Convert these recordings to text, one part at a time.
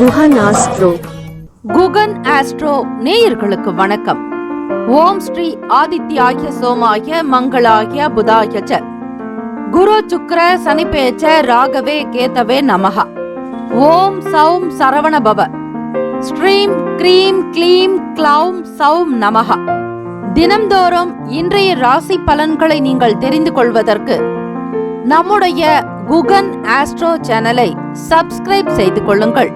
Guhan astro. Guhan astro நேயர்களுக்கு வணக்கம். ஓம் ஸ்ரீ ஆதித்யாய சோமாய மங்களாய புதாய ச குரு சுக்ர சனிபேச்ச ராகவே கேதவே நமஹ. ஓம் சௌம் சரவண பவ. ஸ்ரீம் க்ரீம் க்ளீம் க்ளௌம் சௌம் நமஹ. தினம்தோறும் இன்றைய ராசி பலன்களை நீங்கள் தெரிந்து கொள்வதற்கு நம்முடைய குகன் ஆஸ்ட்ரோ சேனலை சப்ஸ்கிரைப் செய்து கொள்ளுங்கள்.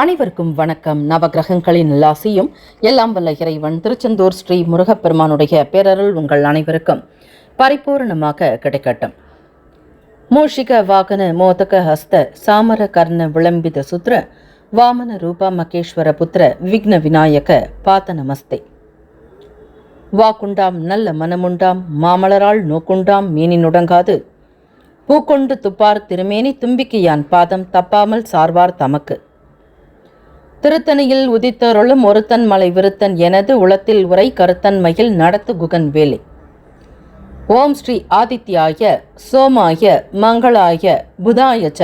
அனைவருக்கும் வணக்கம். நவகிரகங்களின் நல்லாசியும் எல்லாம் வல்ல இறைவன் திருச்செந்தூர் ஸ்ரீ முருகப்பெருமானுடைய பேரருள் உங்கள் அனைவருக்கும் பரிபூர்ணமாக கிடைக்கட்டும். மூஷிக வாகன மோதக ஹஸ்த சாமர கர்ண விளம்பித சுத்ர வாமன ரூப மகேஸ்வர புத்திர விக்ன விநாயக பாத நமஸ்தே. வாக்குண்டாம் நல்ல மனமுண்டாம் மாமலரால் நோக்குண்டாம் மீனி நுடங்காது பூக்கொண்டு துப்பார் திருமேனி தும்பிக்கு யான் பாதம் தப்பாமல் சார்வார் தமக்கு. திருத்தணியில் உதித்தருளும் ஒருத்தன் மலை விருத்தன் எனது உளத்தில் உரை கருத்தன் மயில் நடத்து குகன் வேலை. ஓம் ஸ்ரீ ஆதித்யாய சோமாய மங்களாய புதாய ச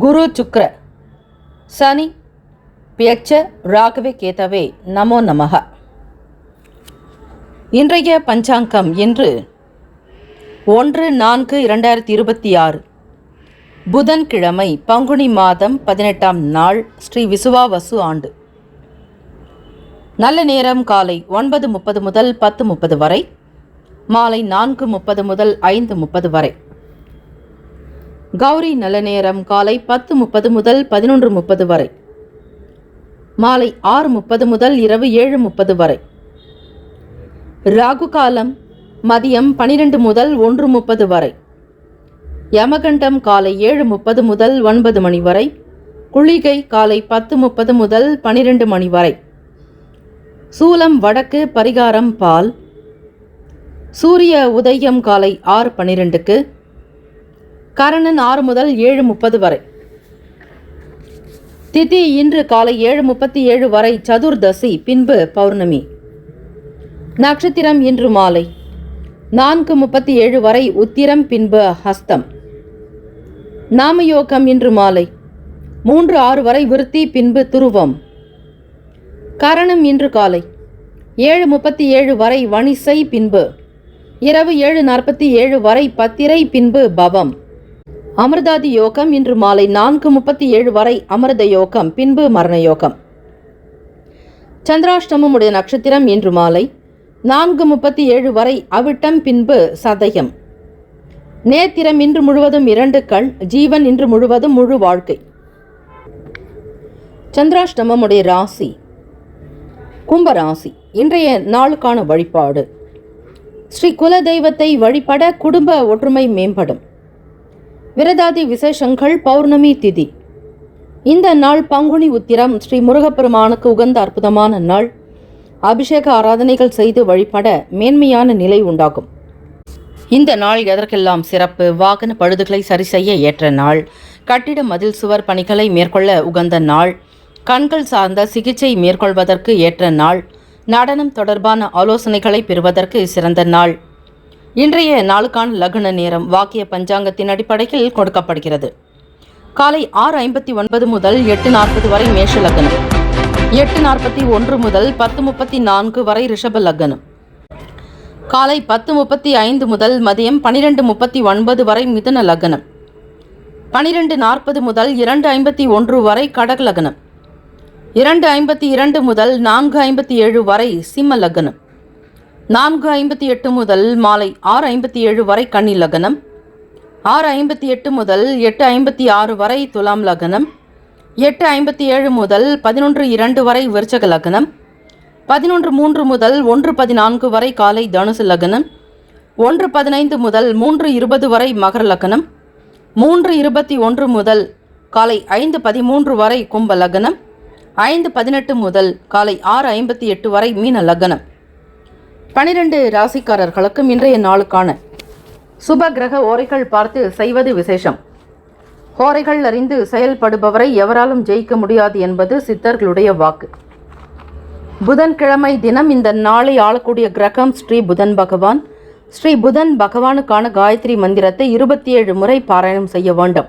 குரு சுக்ர சனி பேச்ச ராகவே கேதவே நமோ நமஹ. இன்றைய பஞ்சாங்கம் இன்று 1/4/2026 புதன்கிழமை, பங்குனி மாதம் 18ஆம் நாள், ஸ்ரீ விசுவாவசு ஆண்டு. நல்ல நேரம் காலை 9:30 முதல் 10:30 வரை, மாலை 4:30 முதல் 5:30 வரை. கௌரி நல்ல நேரம் காலை 10:30 முதல் 11:30 வரை, மாலை 6:30 முதல் இரவு 7:30 வரை. ராகு காலம் மதியம் 12 முதல் 1:30 வரை. யமகண்டம் காலை 7:30 முதல் 9 மணி வரை. குளிகை காலை 10:30 முதல் 12 மணி வரை. சூலம் வடக்கு, பரிகாரம் பால். சூரிய உதயம் காலை 6:12க்கு. கரணன் 6 முதல் 7:30 வரை. திதி இன்று காலை 7:37 வரை சதுர்தசி, பின்பு பௌர்ணமி. நட்சத்திரம் இன்று மாலை 4:37 வரை உத்திரம், பின்பு ஹஸ்தம். நாமயோகம் இன்று மாலை 3:06 வரை விருத்தி, பின்பு துருவம். கரணம் இன்று காலை 7:37 வரை வணிசை, பின்பு இரவு 7:47 வரை பத்திரை, பின்பு பவம். அமிர்தாதி யோகம் இன்று மாலை 4:37 வரை அமிர்த யோகம், பின்பு மரண யோகம். சந்திராஷ்டமம் உடைய நட்சத்திரம் இன்று மாலை 4:37 வரை அவிட்டம், பின்பு சதயம். நேத்திரம் இன்று முழுவதும் 2 கண். ஜீவன் இன்று முழுவதும் முழு வாழ்க்கை. சந்திராஷ்டமம் உடைய ராசி கும்பராசி. இன்றைய நாளுக்கான வழிபாடு: ஸ்ரீ குல தெய்வத்தை வழிபட குடும்ப ஒற்றுமை மேம்படும். விரதாதி விசேஷங்கள்: பௌர்ணமி திதி. இந்த நாள் பங்குனி உத்திரம், ஸ்ரீ முருகப்பெருமானுக்கு உகந்த அற்புதமான நாள். அபிஷேக ஆராதனைகள் செய்து வழிபட மேன்மையான நிலை உண்டாகும். இந்த நாள் எதற்கெல்லாம் சிறப்பு: வாகன பழுதுகளை சரி செய்ய ஏற்ற நாள், கட்டிட மதில் சுவர் பணிகளை மேற்கொள்ள உகந்த நாள், கண்கள் சார்ந்த சிகிச்சை மேற்கொள்வதற்கு ஏற்ற நாள், நடனம் தொடர்பான ஆலோசனைகளை பெறுவதற்கு சிறந்த நாள். இன்றைய நாளுக்கான லக்ன நேரம் வாக்கிய பஞ்சாங்கத்தின் அடிப்படையில் கொடுக்கப்படுகிறது. காலை 6:59 முதல் 8:40 வரை மேஷ லக்னம், 8:41 முதல் 10:34 வரை ரிஷப லக்னம், காலை 10:35 முதல் மதியம் 12:39 வரை மிதுன லக்னம், 12:40 முதல் 2:51 வரை கடக லக்னம், 2:52 முதல் 4:57 வரை சிம்ம லக்னம், 4:58 முதல் மாலை 6:57 வரை கன்னி லக்னம், 6:58 முதல் 8:56 வரை துலாம் லக்னம், 8:57 முதல் 11:02 வரை விருச்சக லக்னம், 11:03 முதல் 1:14 வரை காலை தனுசு லக்னம், 1:15 முதல் 3:20 வரை மகர லக்னம், 3:21 முதல் காலை 5:13 வரை கும்ப லக்னம், 5:18 முதல் காலை 6:58 வரை மீன லக்னம். 12 ராசிக்காரர்களுக்கும் இன்றைய நாளுக்கான சுப கிரக ஓரைகள் பார்த்து செய்வது விசேஷம். ஓரைகள் அறிந்து செயல்படுபவரை எவராலும் ஜெயிக்க முடியாது என்பது சித்தர்களுடைய வாக்கு. புதன்கிழமை தினம் இந்த நாளை ஆளக்கூடிய கிரகம் ஸ்ரீ புதன் பகவான். ஸ்ரீ புதன் பகவானுக்கான காயத்ரி மந்திரத்தை 27 முறை பாராயணம் செய்ய வேண்டும்.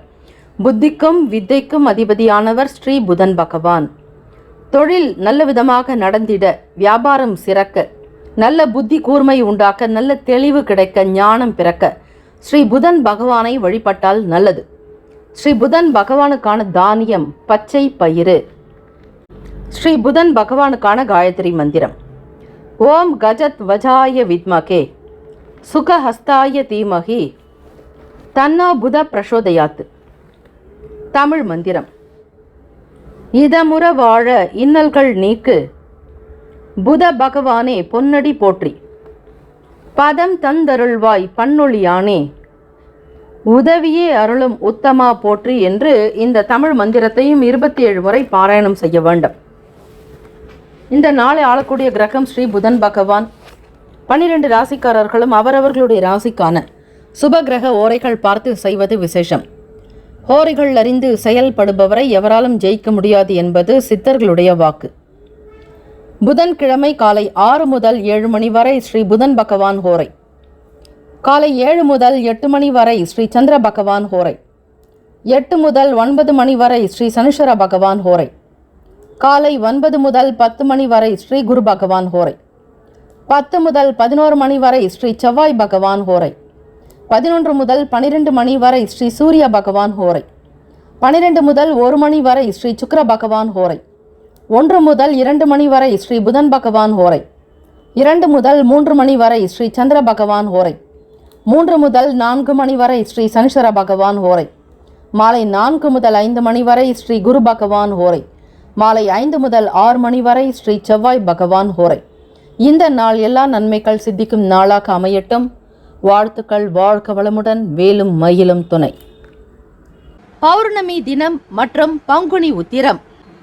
புத்திக்கும் வித்தைக்கும் அதிபதியானவர் ஸ்ரீ புதன் பகவான். தொழில் நல்ல விதமாக நடந்திட, வியாபாரம் சிறக்க, நல்ல புத்தி கூர்மை உண்டாக்க, நல்ல தெளிவு கிடைக்க, ஞானம் பிறக்க ஸ்ரீ புதன் பகவானை வழிபட்டால் நல்லது. ஸ்ரீ புதன் பகவானுக்கான தானியம் பச்சை பயிறு. ஸ்ரீ புதன் பகவானுக்கான காயத்ரி மந்திரம் ஓம் கஜத் வஜாய வித்மகே சுகஹஸ்தாய தீமகி தன்னோ புத பிரசோதயாத். தமிழ் மந்திரம் இதமுற வாழ இன்னல்கள் நீக்கு புத பகவானே பொன்னடி போற்றி பதம் தந்தருள்வாய் பன்னொழியானே உதவியே அருளும் உத்தமா போற்றி என்று இந்த தமிழ் மந்திரத்தையும் 27 முறை பாராயணம் செய்ய வேண்டும். இந்த நாளை ஆளக்கூடிய கிரகம் ஸ்ரீ புதன் பகவான். 12 ராசிக்காரர்களும் அவரவர்களுடைய ராசிக்கான சுப கிரக ஓரைகள் பார்த்து செய்வது விசேஷம். ஓரைகள் அறிந்து செயல்படுபவரை எவராலும் ஜெயிக்க முடியாது என்பது சித்தர்களுடைய வாக்கு. புதன்கிழமை காலை 6 முதல் 7 மணி வரை ஸ்ரீ புதன் பகவான் ஹோரை. காலை 7 முதல் 8 மணி வரை ஸ்ரீ சந்திர பகவான் ஹோரை. 8 முதல் 9 மணி வரை ஸ்ரீ சனிஸ்வர பகவான் ஹோரை. காலை 9 முதல் 10 மணி வரை ஸ்ரீ குரு பகவான் ஹோரை. 10 முதல் 11 மணி வரை ஸ்ரீ செவ்வாய் பகவான் ஹோரை. 11 முதல் 12 மணி வரை ஸ்ரீ சூரிய பகவான் ஹோரை. 12 முதல் 1 மணி வரை ஸ்ரீ சுக்கிர பகவான் ஹோரை. 1 முதல் 2 மணி வரை ஸ்ரீ புதன் பகவான் ஹோரை. 2 முதல் 3 மணி வரை ஸ்ரீ சந்திர பகவான் ஹோரை. 3 முதல் 4 மணி வரை ஸ்ரீ சனிஸ்வர பகவான் ஹோரை. மாலை 4 முதல் 5 மணி வரை ஸ்ரீ குரு பகவான் ஹோரை. மாலை 5 முதல் 6 மணி வரை ஸ்ரீ செவ்வாய் பகவான் ஹோரை. இந்த நாள் எல்லா நன்மைகள் சித்திக்கும் நாளாக அமையட்டும். வாழ்த்துக்கள். வாழ்க வளமுடன். வேலும் மயிலும் துணை. பௌர்ணமி தினம் மற்றும் பங்குனி உத்திரம்.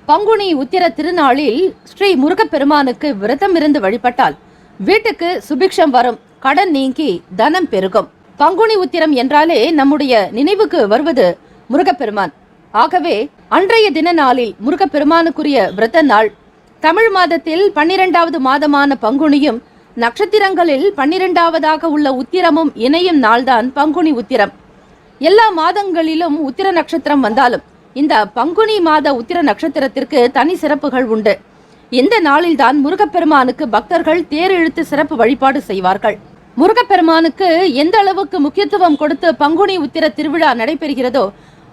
பங்குனி உத்திர திருநாளில் ஸ்ரீ முருகப்பெருமானுக்கு விரதம் இருந்து வழிபட்டால் வீட்டுக்கு சுபிக்ஷம் வரும், கடன் நீங்கி தனம் பெருகும். பங்குனி உத்திரம் என்றாலே நம்முடைய நினைவுக்கு வருவது முருகப்பெருமான். ஆகவே அன்றைய தின நாளில் முருகப்பெருமானுக்குரிய விரத நாள். தமிழ் மாதத்தில் 12வது மாதமான பங்குனியும் நட்சத்திரங்களில் 12வதாக உள்ள உத்திரமும் இணையும் நாள்தான் பங்குனி உத்திரம். எல்லா மாதங்களிலும் உத்திர நட்சத்திரம் வந்தாலும் இந்த பங்குனி மாத உத்திர நட்சத்திரத்திற்கு தனி சிறப்புகள் உண்டு. இந்த நாளில்தான் முருகப்பெருமானுக்கு பக்தர்கள் தேர் இழுத்து சிறப்பு வழிபாடு செய்வார்கள். முருகப்பெருமானுக்கு எந்த அளவுக்கு முக்கியத்துவம் கொடுத்து பங்குனி உத்திர திருவிழா நடைபெறுகிறதோ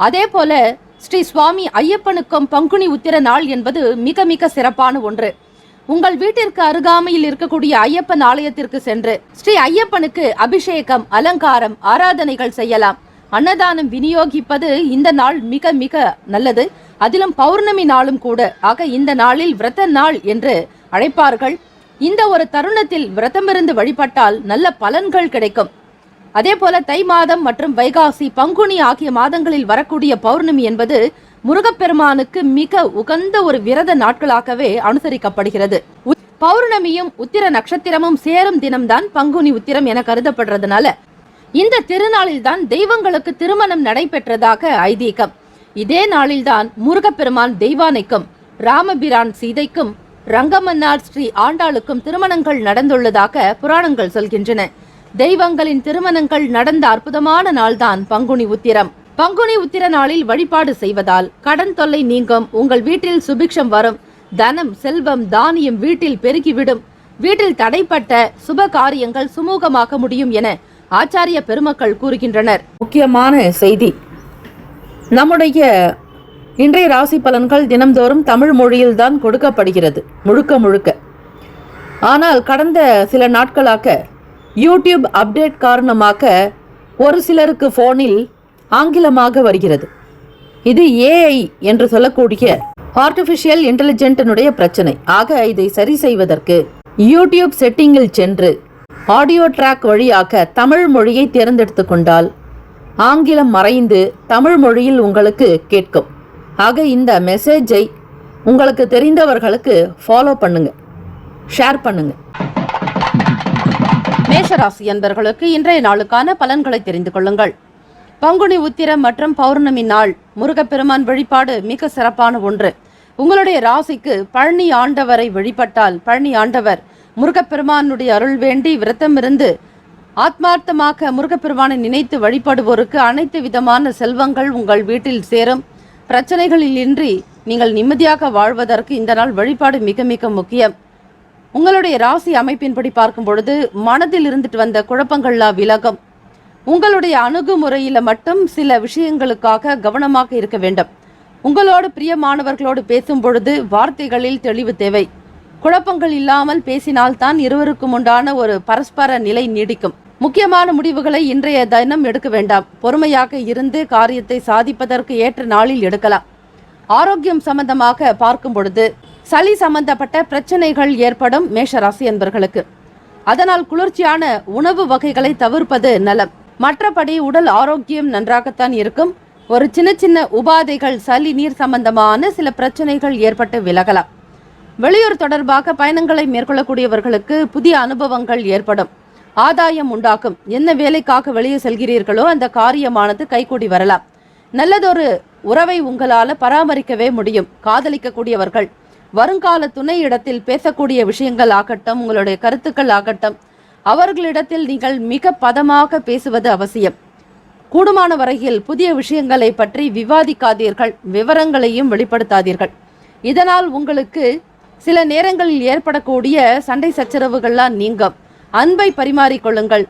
அதே போல ஸ்ரீ சுவாமி ஐயப்பனுக்கும் பங்குனி உத்திர நாள் என்பது மிக மிக சிறப்பான ஒன்று. உங்கள் வீட்டிற்கு அருகாமையில் இருக்கக்கூடிய ஐயப்பன் ஆலயத்திற்கு சென்று ஸ்ரீ ஐயப்பனுக்கு அபிஷேகம், அலங்காரம், ஆராதனைகள் செய்யலாம். அன்னதானம் விநியோகிப்பது இந்த நாள் மிக மிக நல்லது. அதிலும் பௌர்ணமி நாளும் கூட. ஆக இந்த நாளில் விரத நாள் என்று அழைப்பார்கள். இந்த ஒரு தருணத்தில் விரதமிருந்து வழிபட்டால் நல்ல பலன்கள் கிடைக்கும். அதே போல தை மாதம் மற்றும் வைகாசி, பங்குனி ஆகிய மாதங்களில் வரக்கூடிய பௌர்ணமி என்பது முருகப்பெருமானுக்கு மிக உகந்த ஒரு விரத நாட்களாகவே அனுசரிக்கப்படுகிறது. பௌர்ணமியும் உத்திர நட்சத்திரமும் சேரும் தினம்தான் பங்குனி உத்திரம் என கருதப்படுறதுனால இந்த திருநாளில் தான் தெய்வங்களுக்கு திருமணம் நடைபெற்றதாக ஐதீகம். இதே நாளில்தான் முருகப்பெருமான் தெய்வானைக்கும், ராமபிரான் சீதைக்கும், ரங்கமன்னார் ஸ்ரீ ஆண்டாளுக்கும் திருமணங்கள் நடந்துள்ளதாக புராணங்கள் சொல்கின்றன. தெய்வங்களின் திருமணங்கள் நடந்த அற்புதமான நாள்தான் பங்குனி உத்திரம். பங்குனி உத்திர நாளில் வழிபாடு செய்வதால் கடன் தொல்லை நீங்கும், உங்கள் வீட்டில் சுபிக்ஷம் வரும், தனம், செல்வம், தானியம் வீட்டில் பெருகிவிடும், வீட்டில் தடைப்பட்ட சுப காரியங்கள் சுமூகமாக முடியும் என ஆச்சாரிய பெருமக்கள் கூறுகின்றனர். முக்கியமான செய்தி, நம்முடைய இன்றைய ராசி பலன்கள் தினம்தோறும் தமிழ் மொழியில்தான் கொடுக்கப்படுகிறது முழுக்க முழுக்க. ஆனால் கடந்த சில நாட்களாக யூடியூப் அப்டேட் காரணமாக ஒரு சிலருக்கு போனில் ஆங்கிலமாக வருகிறது. இது ஏஐ என்று சொல்லக்கூடிய ஆர்டிஃபிஷியல் இன்டெலிஜென்டினுடைய பிரச்சனை. ஆக இதை சரி செய்வதற்கு யூடியூப் செட்டிங்கில் சென்று ஆடியோ ட்ராக் வழியாக தமிழ் மொழியை தேர்ந்தெடுத்து கொண்டால் ஆங்கிலம் மறைந்து தமிழ் மொழியில் உங்களுக்கு கேட்கும். ஆக இந்த மெசேஜை உங்களுக்கு தெரிந்தவர்களுக்கு ஃபாலோ பண்ணுங்க, ஷேர் பண்ணுங்க. மேஷராசி அன்பர்களுக்கு இன்றைய நாளுக்கான பலன்களை தெரிந்து கொள்ளுங்கள். பங்குனி உத்திரம் மற்றும் பௌர்ணமி நாள் முருகப்பெருமான் வழிபாடு மிக சிறப்பான ஒன்று. உங்களுடைய ராசிக்கு பழனி ஆண்டவரை வழிபட்டால் பழனி ஆண்டவர் முருகப்பெருமானுடைய அருள் வேண்டி விரதமிருந்து ஆத்மார்த்தமாக முருகப்பெருமானை நினைத்து வழிபடுவோருக்கு அனைத்து விதமான செல்வங்கள் உங்கள் வீட்டில் சேரும். பிரச்சனைகளில் இன்றி நீங்கள் நிம்மதியாக வாழ்வதற்கு இந்த நாள் வழிபாடு மிக மிக முக்கியம். உங்களுடைய ராசி அமைப்பின்படி பார்க்கும் பொழுது மனதில் இருந்துட்டு வந்த குழப்பங்கள்லாம் விலகும். உங்களுடைய அணுகுமுறையில் மட்டும் சில விஷயங்களுக்காக கவனமாக இருக்க வேண்டும். உங்களோடு பிரியமானவர்களோடு பேசும் பொழுது வார்த்தைகளில் தெளிவு தேவை. குழப்பங்கள் இல்லாமல் பேசினால்தான் இருவருக்கும் உண்டான ஒரு பரஸ்பர நிலை நீடிக்கும். முக்கியமான முடிவுகளை இன்றைய தினம் எடுக்க வேண்டாம். பொறுமையாக இருந்து காரியத்தை சாதிப்பதற்கு ஏற்ற நாளில் எடுக்கலாம். ஆரோக்கியம் சம்பந்தமாக பார்க்கும் பொழுது சளி சம்பந்தப்பட்ட பிரச்சனைகள் ஏற்படும் மேஷராசி என்பர்களுக்கு. அதனால் குளிர்ச்சியான உணவு வகைகளை தவிர்ப்பது நலம். மற்றபடி உடல் ஆரோக்கியம் நன்றாகத்தான் இருக்கும். ஒரு சின்ன சின்ன உபாதைகள் சளி நீர் சம்பந்தமான சில பிரச்சனைகள் ஏற்பட்டு விலகலாம். வெளியூர் தொடர்பாக பயணங்களை மேற்கொள்ளக்கூடியவர்களுக்கு புதிய அனுபவங்கள் ஏற்படும். ஆதாயம் உண்டாக்கும். என்ன வேலைக்காக வெளியே செல்கிறீர்களோ அந்த காரியமானது கைகூடி வரலாம். நல்லதொரு உறவை உங்களால் பராமரிக்கவே முடியும். காதலிக்கக்கூடியவர்கள் வருங்கால துணை இடத்தில் பேசக்கூடிய விஷயங்கள் ஆகட்டும், உங்களுடைய கருத்துக்கள் ஆகட்டும், அவர்களிடத்தில் நீங்கள் மிக பதமாக பேசுவது அவசியம். கூடுமான வரையில் புதிய விஷயங்களை பற்றி விவாதிக்காதீர்கள். விவரங்களையும் வெளிப்படுத்தாதீர்கள். இதனால் உங்களுக்கு சில நேரங்களில் ஏற்படக்கூடிய சண்டை சச்சரவுகள்லாம் நீங்கும். அன்பை பரிமாறிக்கொள்ளுங்கள்.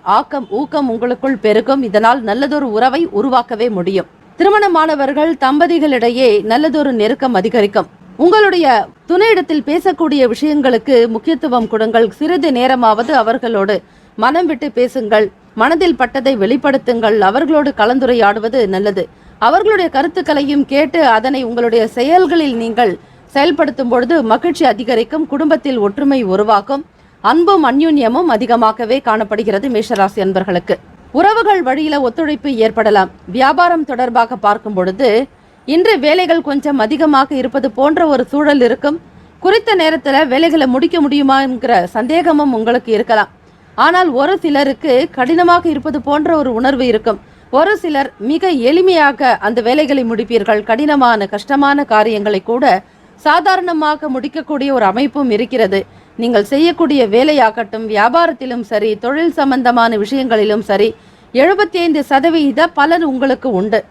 ஊக்கம் உங்களுக்குள் பெருகும். இதனால் நல்லதொரு உறவை உருவாக்கவே முடியும். திருமணமானவர்கள் தம்பதிகளிடையே நல்லதொரு நெருக்கம் அதிகரிக்கும். உங்களுடைய துணையிடத்தில் பேசக்கூடிய விஷயங்களுக்கு முக்கியத்துவம் கொடுங்கள். சிறிது நேரமாவது அவர்களோடு மனம் விட்டு பேசுங்கள். மனதில் பட்டதை வெளிப்படுத்துங்கள். அவர்களோடு கலந்துரையாடுவது நல்லது. அவர்களுடைய கருத்துக்களையும் கேட்டு அதனை உங்களுடைய செயல்களில் நீங்கள் செயல்படுத்தும் பொழுது மகிழ்ச்சி அதிகரிக்கும். குடும்பத்தில் ஒற்றுமை உருவாக்கும். அன்பும் அந்யுன்யமும் அதிகமாகவே காணப்படுகிறது மேஷராசி அன்பர்களுக்கு. உறவுகள் வழியில ஒத்துழைப்பு ஏற்படலாம். வியாபாரம் தொடர்பாக பார்க்கும் பொழுது இன்று வேலைகள் கொஞ்சம் அதிகமாக இருப்பது போன்ற ஒரு சூழல் இருக்கும். குறித்த நேரத்தில் வேலைகளை முடிக்க முடியுமா என்கிற சந்தேகமும் உங்களுக்கு இருக்கலாம். ஆனால் ஒரு சிலருக்கு கடினமாக இருப்பது போன்ற ஒரு உணர்வு இருக்கும். ஒரு சிலர் மிக எளிமையாக அந்த வேலைகளை முடிப்பீர்கள். கடினமான கஷ்டமான காரியங்களை கூட சாதாரணமாக முடிக்கக்கூடிய ஒரு அமைப்பும் இருக்கிறது. நீங்கள் செய்யக்கூடிய வேலையாகட்டும், வியாபாரத்திலும் சரி, தொழில் சம்பந்தமான விஷயங்களிலும் சரி 75% பலன் உங்களுக்கு உண்டு.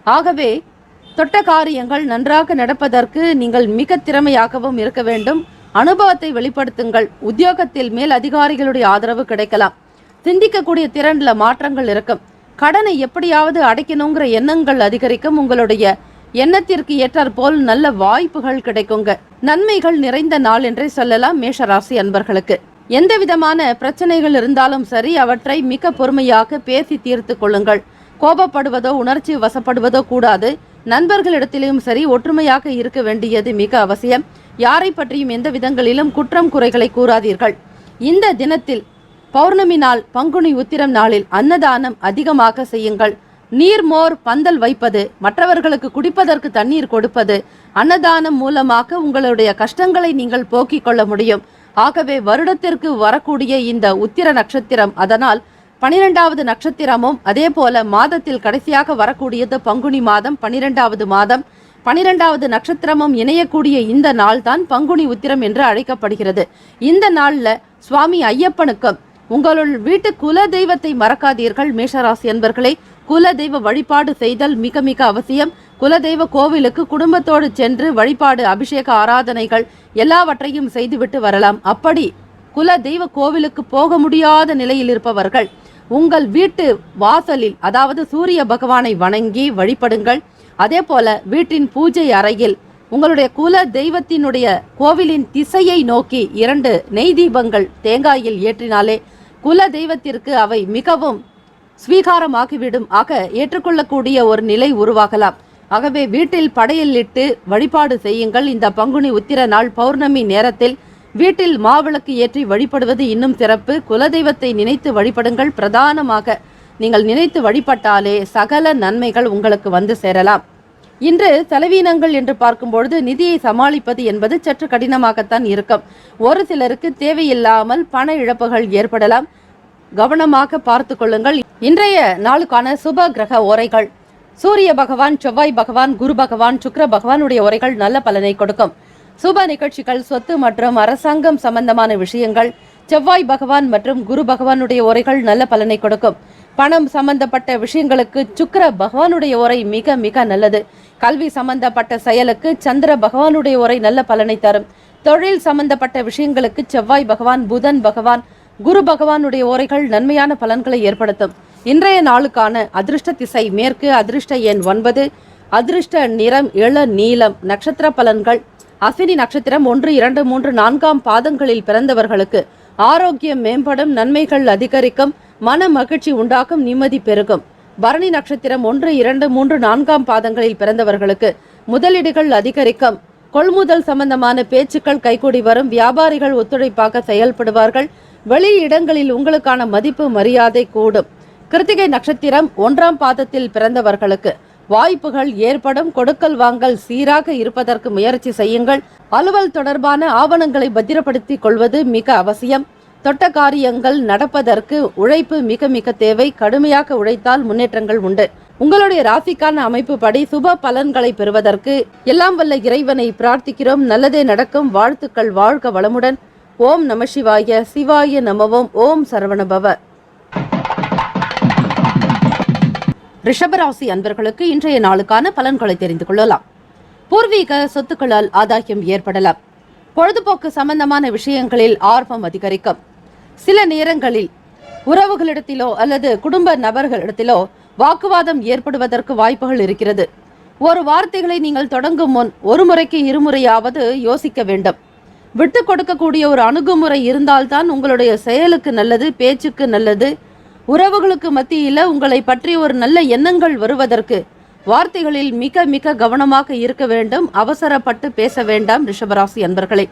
ஆகவே தொட்ட காரியங்கள் நன்றாக நடப்பதற்கு நீங்கள் மிக திறமையாகவும் இருக்க வேண்டும். அனுபவத்தை வெளிப்படுத்துங்கள். உத்தியோகத்தில் மேல் அதிகாரிகளுடைய ஆதரவு கிடைக்கலாம். சிந்திக்கக்கூடிய திறன்ல மாற்றங்கள் இருக்கும். கடனை எப்படியாவது அடைக்கணுங்கிற எண்ணங்கள் அதிகரிக்கும். உங்களுடைய எண்ணத்திற்கு ஏற்றாற் போல் நல்ல வாய்ப்புகள் கிடைக்குங்க. நன்மைகள் நிறைந்த நாள் என்றே சொல்லலாம் மேஷராசி அன்பர்களுக்கு. எந்த விதமான பிரச்சனைகள் இருந்தாலும் சரி, அவற்றை மிக பொறுமையாக பேசி தீர்த்து கொள்ளுங்கள். கோபப்படுவதோ உணர்ச்சி வசப்படுவதோ கூடாது. நண்பர்களிடத்திலும் சரி ஒற்றுமையாக இருக்க வேண்டியது மிக அவசியம். யாரை பற்றியும் எந்த விதங்களிலும் குற்றம் குறைகளை கூறாதீர்கள். இந்த தினத்தில் பௌர்ணமி நாள் பங்குனி உத்திரம் நாளில் அன்னதானம் அதிகமாக செய்யுங்கள். நீர்மோர் பந்தல் வைப்பது, மற்றவர்களுக்கு குடிப்பதற்கு தண்ணீர் கொடுப்பது, அன்னதானம் மூலமாக உங்களுடைய கஷ்டங்களை நீங்கள் போக்கிக் கொள்ள முடியும். ஆகவே வருடத்திற்கு வரக்கூடிய இந்த உத்திர நட்சத்திரம், அதனால் 12வது நட்சத்திரமும் அதே போல மாதத்தில் கடைசியாக வரக்கூடியது பங்குனி மாதம் 12வது மாதம் 12வது நட்சத்திரமும் இணையக்கூடிய இந்த நாள் தான் பங்குனி உத்திரம் என்று அழைக்கப்படுகிறது. இந்த நாள்ல சுவாமி ஐயப்பனுக்கும் உங்களுள் வீட்டு குல தெய்வத்தை மறக்காதீர்கள் மேஷராசி என்பர்களே. குல தெய்வ வழிபாடு செய்தல் மிக மிக அவசியம். குலதெய்வ கோவிலுக்கு குடும்பத்தோடு சென்று வழிபாடு, அபிஷேக ஆராதனைகள் எல்லாவற்றையும் செய்துவிட்டு வரலாம். அப்படி குல தெய்வ கோவிலுக்கு போக முடியாத நிலையில் இருப்பவர்கள் உங்கள் வீட்டு வாசலில், அதாவது சூரிய பகவானை வணங்கி வழிபடுங்கள். அதே போல வீட்டின் பூஜை அறையில் உங்களுடைய குல தெய்வத்தினுடைய கோவிலின் திசையை நோக்கி 2 நெய் தீபங்கள் தேங்காயில் ஏற்றினாலே குல தெய்வத்திற்கு அவை மிகவும் ஸ்வீகாரமாகிவிடும். ஆக ஏற்றுக்கொள்ளக்கூடிய ஒரு நிலை உருவாகலாம். ஆகவே வீட்டில் படையலிட்டு வழிபாடு செய்யுங்கள். இந்த பங்குனி உத்திர நாள் பௌர்ணமி நேரத்தில் வீட்டில் மாவிளக்கு ஏற்றி வழிபடுவது இன்னும் சிறப்பு. குலதெய்வத்தை நினைத்து வழிபடுங்கள். பிரதானமாக நீங்கள் நினைத்து வழிபட்டாலே சகல நன்மைகள் உங்களுக்கு வந்து சேரலாம். இன்று செலவீனங்கள் என்று பார்க்கும்பொழுது நிதியை சமாளிப்பது என்பது சற்று கடினமாகத்தான் இருக்கும். ஒரு சிலருக்கு தேவையில்லாமல் பண இழப்புகள் ஏற்படலாம். கவனமாக பார்த்து கொள்ளுங்கள். இன்றைய நாளுக்கான சுப கிரக ஓரைகள்: சூரிய பகவான், செவ்வாய் பகவான், குரு பகவான், சுக்கிர பகவானுடைய ஓரைகள் நல்ல பலனை கொடுக்கும். சுப நிகழ்ச்சிகள், சொத்து மற்றும் அரசாங்கம் சம்பந்தமான விஷயங்கள், செவ்வாய் பகவான் மற்றும் குரு பகவானுடைய ஓரைகள் நல்ல பலனை கொடுக்கும். பணம் சம்பந்தப்பட்ட விஷயங்களுக்கு சுக்கிர பகவானுடைய ஓரை மிக மிக நல்லது. கல்வி சம்பந்தப்பட்ட செயலுக்கு சந்திர பகவானுடைய ஓரை நல்ல பலனை தரும். தொழில் சம்பந்தப்பட்ட விஷயங்களுக்கு செவ்வாய் பகவான், புதன் பகவான், குரு பகவானுடைய ஓரைகள் நன்மையான பலன்களை ஏற்படுத்தும். இன்றைய நாளுக்கான அதிர்ஷ்ட திசை மேற்கு, அதிர்ஷ்ட எண் 9, அதிர்ஷ்ட நிறம் இள நீலம். நட்சத்திர பலன்கள்: அஸ்வினி நட்சத்திரம் 1, 2, 3, 4ஆம் பாதங்களில் பிறந்தவர்களுக்கு ஆரோக்கியம் மேம்படும், நன்மைகள் அதிகரிக்கும், மன மகிழ்ச்சி உண்டாகும், நிம்மதி பெருகும். பரணி நட்சத்திரம் 1, 2, 3, 4ஆம் பாதங்களில் பிறந்தவர்களுக்கு முதலீடுகள் அதிகரிக்கும், கொள்முதல் சம்பந்தமான பேச்சுக்கள் கைகூடி வரும், வியாபாரிகள் ஒத்துழைப்பாக செயல்படுவார்கள், வெளி இடங்களில் உங்களுக்கான மதிப்பு மரியாதை கூடும். கிருத்திகை நட்சத்திரம் 1ஆம் பாதத்தில் பிறந்தவர்களுக்கு வாய்ப்புகள் ஏற்படும், கொடுக்கல் வாங்கல் சீராக இருப்பதற்கு முயற்சி செய்யுங்கள். அலுவல் தொடர்பான ஆவணங்களை பத்திரப்படுத்திக் கொள்வது மிக அவசியம். தொட்ட காரியங்கள் நடப்பதற்கு உழைப்பு மிக மிக தேவை. கடுமையாக உழைத்தால் முன்னேற்றங்கள் உண்டு. உங்களுடைய ராசிக்கான அமைப்பு படி சுப பலன்களை பெறுவதற்கு எல்லாம் வல்ல இறைவனை பிரார்த்திக்கிறோம். நல்லதே நடக்கும். வாழ்த்துக்கள். வாழ்க வளமுடன். ஓம் நம சிவாய. சிவாய நமவோம். ஓம் சரவணபவ. ரிஷபராசி அன்பர்களுக்கு இன்றைய நாளுக்கான பலன்களை தெரிந்து கொள்ளலாம். பூர்வீக சொத்துக்களால் ஆதாயம் ஏற்படலாம். பொழுதுபோக்கு சம்பந்தமான விஷயங்களில் ஆர்வம் அதிகரிக்கும். சில நேரங்களில் உறவுகளிடத்திலோ அல்லது குடும்ப நபர்களிடத்திலோ வாக்குவாதம் ஏற்படுவதற்கு வாய்ப்புகள் இருக்கிறது. ஒரு வார்த்தைகளை நீங்கள் தொடங்கும் முன் ஒரு முறைக்கு இருமுறையாவது யோசிக்க வேண்டும். விட்டு கொடுக்கக்கூடிய ஒரு அணுகுமுறை இருந்தால்தான் உங்களுடைய செயலுக்கு நல்லது, பேச்சுக்கு நல்லது. உறவுகளுக்கு மத்தியில உங்களை பற்றி ஒரு நல்ல எண்ணங்கள் வருவதற்கு வார்த்தைகளில் மிக மிக கவனமாக இருக்க வேண்டும். அவசரப்பட்டு பேச வேண்டாம். ரிஷபராசி அன்பர்களே,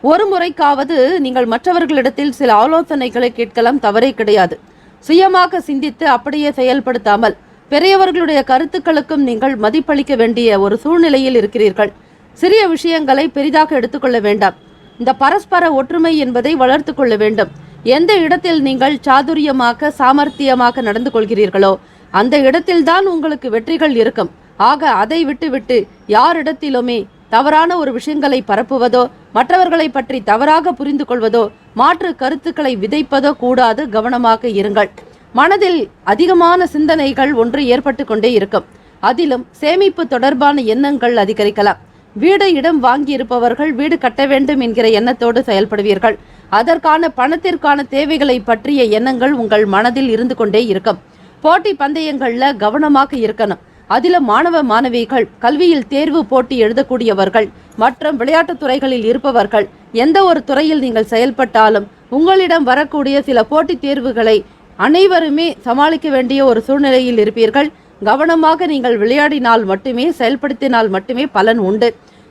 ஒரு முறைக்காவது நீங்கள் மற்றவர்களிடத்தில் சில ஆலோசனைகளை கேட்கலாம், தவறே கிடையாது. சுயமாக சிந்தித்து அப்படியே செயல்படுத்தாமல் பெரியவர்களுடைய கருத்துக்களுக்கும் நீங்கள் மதிப்பளிக்க வேண்டிய ஒரு சூழ்நிலையில் இருக்கிறீர்கள். சிறிய விஷயங்களை பெரிதாக எடுத்துக்கொள்ள வேண்டாம். இந்த பரஸ்பர ஒற்றுமை என்பதை வளர்த்து கொள்ள வேண்டும். எந்த இடத்தில் நீங்கள் சாதுரியமாக சாமர்த்தியமாக நடந்து கொள்கிறீர்களோ அந்த இடத்தில்தான் உங்களுக்கு வெற்றிகள் இருக்கும். ஆக அதை விட்டுவிட்டு யாரிடத்திலுமே தவறான ஒரு விஷயங்களை பரப்புவதோ, மற்றவர்களை பற்றி தவறாக புரிந்து கொள்வதோ, மாற்று கருத்துக்களை விதைப்பதோ கூடாது. கவனமாக இருங்கள். மனதில் அதிகமான சிந்தனைகள் ஒன்று ஏற்பட்டு கொண்டே இருக்கும். அதிலும் சேமிப்பு தொடர்பான எண்ணங்கள் அதிகரிக்கலாம். வீடு இடம் வாங்கியிருப்பவர்கள் வீடு கட்ட வேண்டும் என்கிற எண்ணத்தோடு செயல்படுவீர்கள். அதற்கான பணத்திற்கான தேவைகளை பற்றிய எண்ணங்கள் உங்கள் மனதில் இருந்து கொண்டே இருக்கும். போட்டி பந்தயங்கள்ல கவனமாக இருக்கணும். அதில் மாணவ மாணவிகள், கல்வியில் தேர்வு போட்டி எழுதக்கூடியவர்கள் மற்றும் விளையாட்டுத் துறைகளில் இருப்பவர்கள், எந்த ஒரு துறையில் நீங்கள் செயல்பட்டாலும் உங்களிடம் வரக்கூடிய சில போட்டித் தேர்வுகளை அனைவருமே சமாளிக்க வேண்டிய ஒரு சூழ்நிலையில் இருப்பீர்கள். கவனமாக நீங்கள் விளையாடினால் மட்டுமே, செயல்படுத்தினால் மட்டுமே பலன் உண்டு.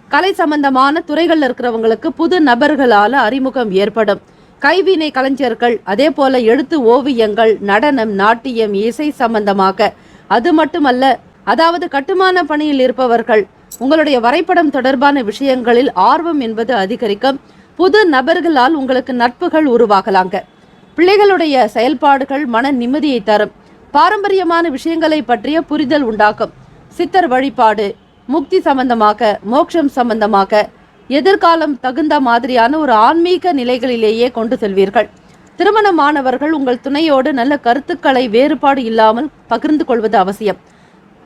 கலை சம்பந்தமான துறைகள் இருக்கிறவங்களுக்கு புது நபர்களால அறிமுகம் ஏற்படும். கைவினை கலைஞர்கள், அதே போல எழுத்து ஓவியங்கள், நடனம், நாட்டியம், இசை சம்பந்தமாக, அது மட்டுமல்ல, அதாவது கட்டுமான பணியில் இருப்பவர்கள், உங்களுடைய வரைபடம் தொடர்பான விஷயங்களில் ஆர்வம் என்பது அதிகரிக்கும். புது நபர்களால் உங்களுக்கு நட்புகள் உருவாகலாங்க. பிள்ளைகளுடைய செயல்பாடுகள் மன நிம்மதியை தரும். பாரம்பரியமான விஷயங்களை பற்றிய புரிதல் உண்டாக்கும். சித்தர் வழிபாடு, முக்தி சம்பந்தமாக, மோட்சம் சம்பந்தமாக, எதிர்காலம் தகுந்த மாதிரியான ஒரு ஆன்மீக நிலைகளிலேயே கொண்டு செல்வீர்கள். திருமணமானவர்கள் உங்கள் துணையோடு நல்ல கருத்துக்களை வேறுபாடு இல்லாமல் பகிர்ந்து கொள்வது அவசியம்.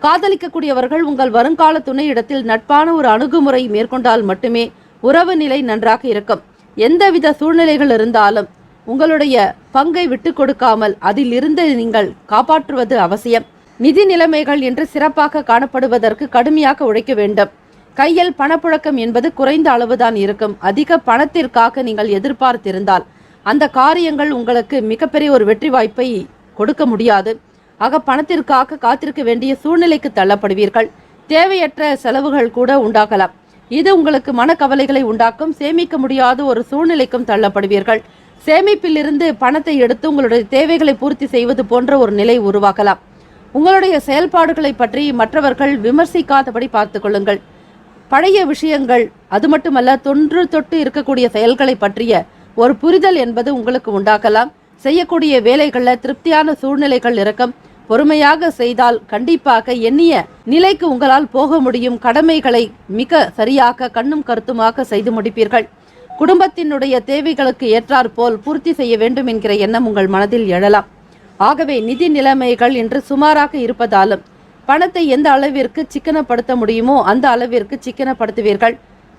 காதலிக்கக்கூடியவர்கள் உங்கள் வருங்கால துணையிடத்தில் நட்பான ஒரு அணுகுமுறை மேற்கொண்டால் மட்டுமே உறவு நிலை நன்றாக இருக்கும். எந்தவித சூழ்நிலைகள் இருந்தாலும் உங்களுடைய பங்கை விட்டு கொடுக்காமல் அதில் இருந்து நீங்கள் காப்பாற்றுவது அவசியம். நிதி நிலைமைகள் என்று சிறப்பாக காணப்படுவதற்கு கடுமையாக உழைக்க வேண்டும். கையில் பணப்புழக்கம் என்பது குறைந்த அளவுதான் இருக்கும். அதிக பணத்திற்காக நீங்கள் எதிர்பார்த்திருந்தால் அந்த காரியங்கள் உங்களுக்கு மிகப்பெரிய ஒரு வெற்றி வாய்ப்பை கொடுக்க முடியாது. ஆக பணத்திற்காக காத்திருக்க வேண்டிய சூழ்நிலைக்கு தள்ளப்படுவீர்கள். தேவையற்ற செலவுகள் கூட உண்டாகலாம். இது உங்களுக்கு மனக்கவலைகளை உண்டாக்கும். சேமிக்க முடியாத ஒரு சூழ்நிலைக்கும் தள்ளப்படுவீர்கள். சேமிப்பிலிருந்து பணத்தை எடுத்து உங்களுடைய தேவைகளை பூர்த்தி செய்வது போன்ற ஒரு நிலை உருவாகலாம். உங்களுடைய செயல்பாடுகளை பற்றி மற்றவர்கள் விமர்சிக்காதபடி பார்த்து கொள்ளுங்கள். பழைய விஷயங்கள், அது மட்டுமல்ல தொன்று தொட்டு இருக்கக்கூடிய செயல்களை பற்றிய ஒரு புரிதல் என்பது உங்களுக்கு உண்டாகலாம். செய்யக்கூடிய வேலைகளில் திருப்தியான சூழ்நிலைகள் இருக்கும். பொறுமையாக செய்தால் கண்டிப்பாக எண்ணிய நிலைக்கு உங்களால் போக முடியும். கடமைகளை மிக சரியாக கண்ணும் கருத்துமாக செய்து முடிப்பீர்கள். குடும்பத்தினுடைய தேவைகளுக்கு ஏற்றாற் போல் பூர்த்தி செய்ய வேண்டும் என்கிற எண்ணம் உங்கள் மனதில் எழலாம். ஆகவே நிதி நிலைமைகள் இன்று சுமாராக இருப்பதாலும் பணத்தை எந்த அளவிற்கு சிக்கனப்படுத்த முடியுமோ அந்த அளவிற்கு சிக்கனப்படுத்துவீர்கள்.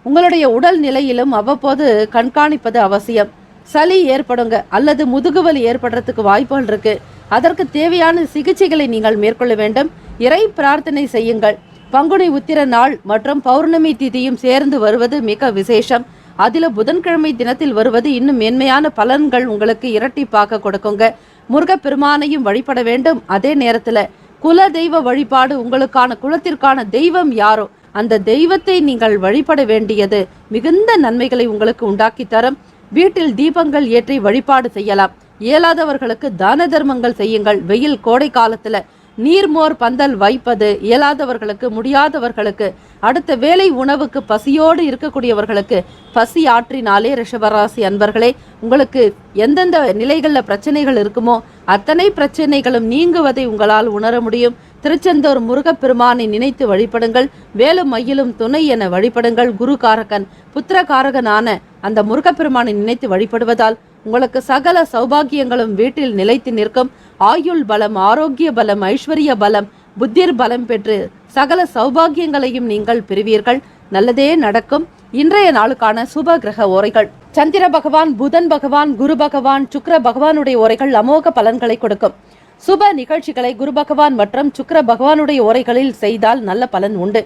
உங்களுடைய உடல் நிலையிலும் அவ்வப்போது கண்காணிப்பது அவசியம். சளி ஏற்படுங்க அல்லது முதுகுவலி ஏற்படுறதுக்கு வாய்ப்புகள் இருக்கு. அதற்கு தேவையான சிகிச்சைகளை நீங்கள் மேற்கொள்ள வேண்டும். இறை பிரார்த்தனை செய்யுங்கள். பங்குனி உத்திர நாள் மற்றும் பௌர்ணமி திதியும் சேர்ந்து வருவது மிக விசேஷம். அதில் புதன்கிழமை தினத்தில் வருவது இன்னும் மேன்மையான பலன்கள் உங்களுக்கு இரட்டிப்பாக கொடுக்குங்க. முருகப்பெருமானையும் வழிபட வேண்டும். அதே நேரத்தில் குல தெய்வ வழிபாடு, உங்களுக்கான குலத்திற்கான தெய்வம் யாரோ அந்த தெய்வத்தை நீங்கள் வழிபட வேண்டியது மிகுந்த நன்மைகளை உங்களுக்கு உண்டாக்கி தரும். வீட்டில் தீபங்கள் ஏற்றி வழிபாடு செய்யலாம். இயலாதவர்களுக்கு தான தர்மங்கள் செய்யுங்கள். வெயில் கோடை காலத்துல நீர்மோர் பந்தல் வைப்பது இயலாதவர்களுக்கு, முடியாதவர்களுக்கு, அடுத்த வேலை உணவுக்கு பசியோடு இருக்கக்கூடியவர்களுக்கு பசி ஆற்றினாலே ரிஷபராசி அன்பர்களே, உங்களுக்கு எந்தெந்த நிலைகளில் பிரச்சனைகள் இருக்குமோ அத்தனை பிரச்சனைகளும் நீங்குவதை உங்களால் உணர முடியும். திருச்செந்தூர் முருகப்பெருமானை நினைத்து வழிபடுங்கள். வேலும் மயிலும் துணை என வழிபடுங்கள். குருகாரகன் புத்திரகாரகனான அந்த முருகப்பெருமானை நினைத்து வழிபடுவதால் உங்களுக்கு சகல சௌபாகியங்களும் வீட்டில் நிலைத்து நிற்கும். ஆயுள் பலம், ஆரோக்கிய பலம், ஐஸ்வர்ய பலம், புத்திர் பலம் பெற்று சகல சௌபாகியங்களையும் நீங்கள் பெறுவீர்கள். நல்லதே நடக்கும். இன்றைய நாளுக்கான சுப கிரக ஓரைகள்: சந்திர பகவான், புதன் பகவான், குரு பகவான், சுக்கிர பகவானுடைய ஓரைகள் அமோக பலன்களை கொடுக்கும். சுப நிகழ்ச்சிகளை குரு பகவான் மற்றும் சுக்கிர பகவானுடைய ஓரைகளில் செய்தால் நல்ல பலன் உண்டு.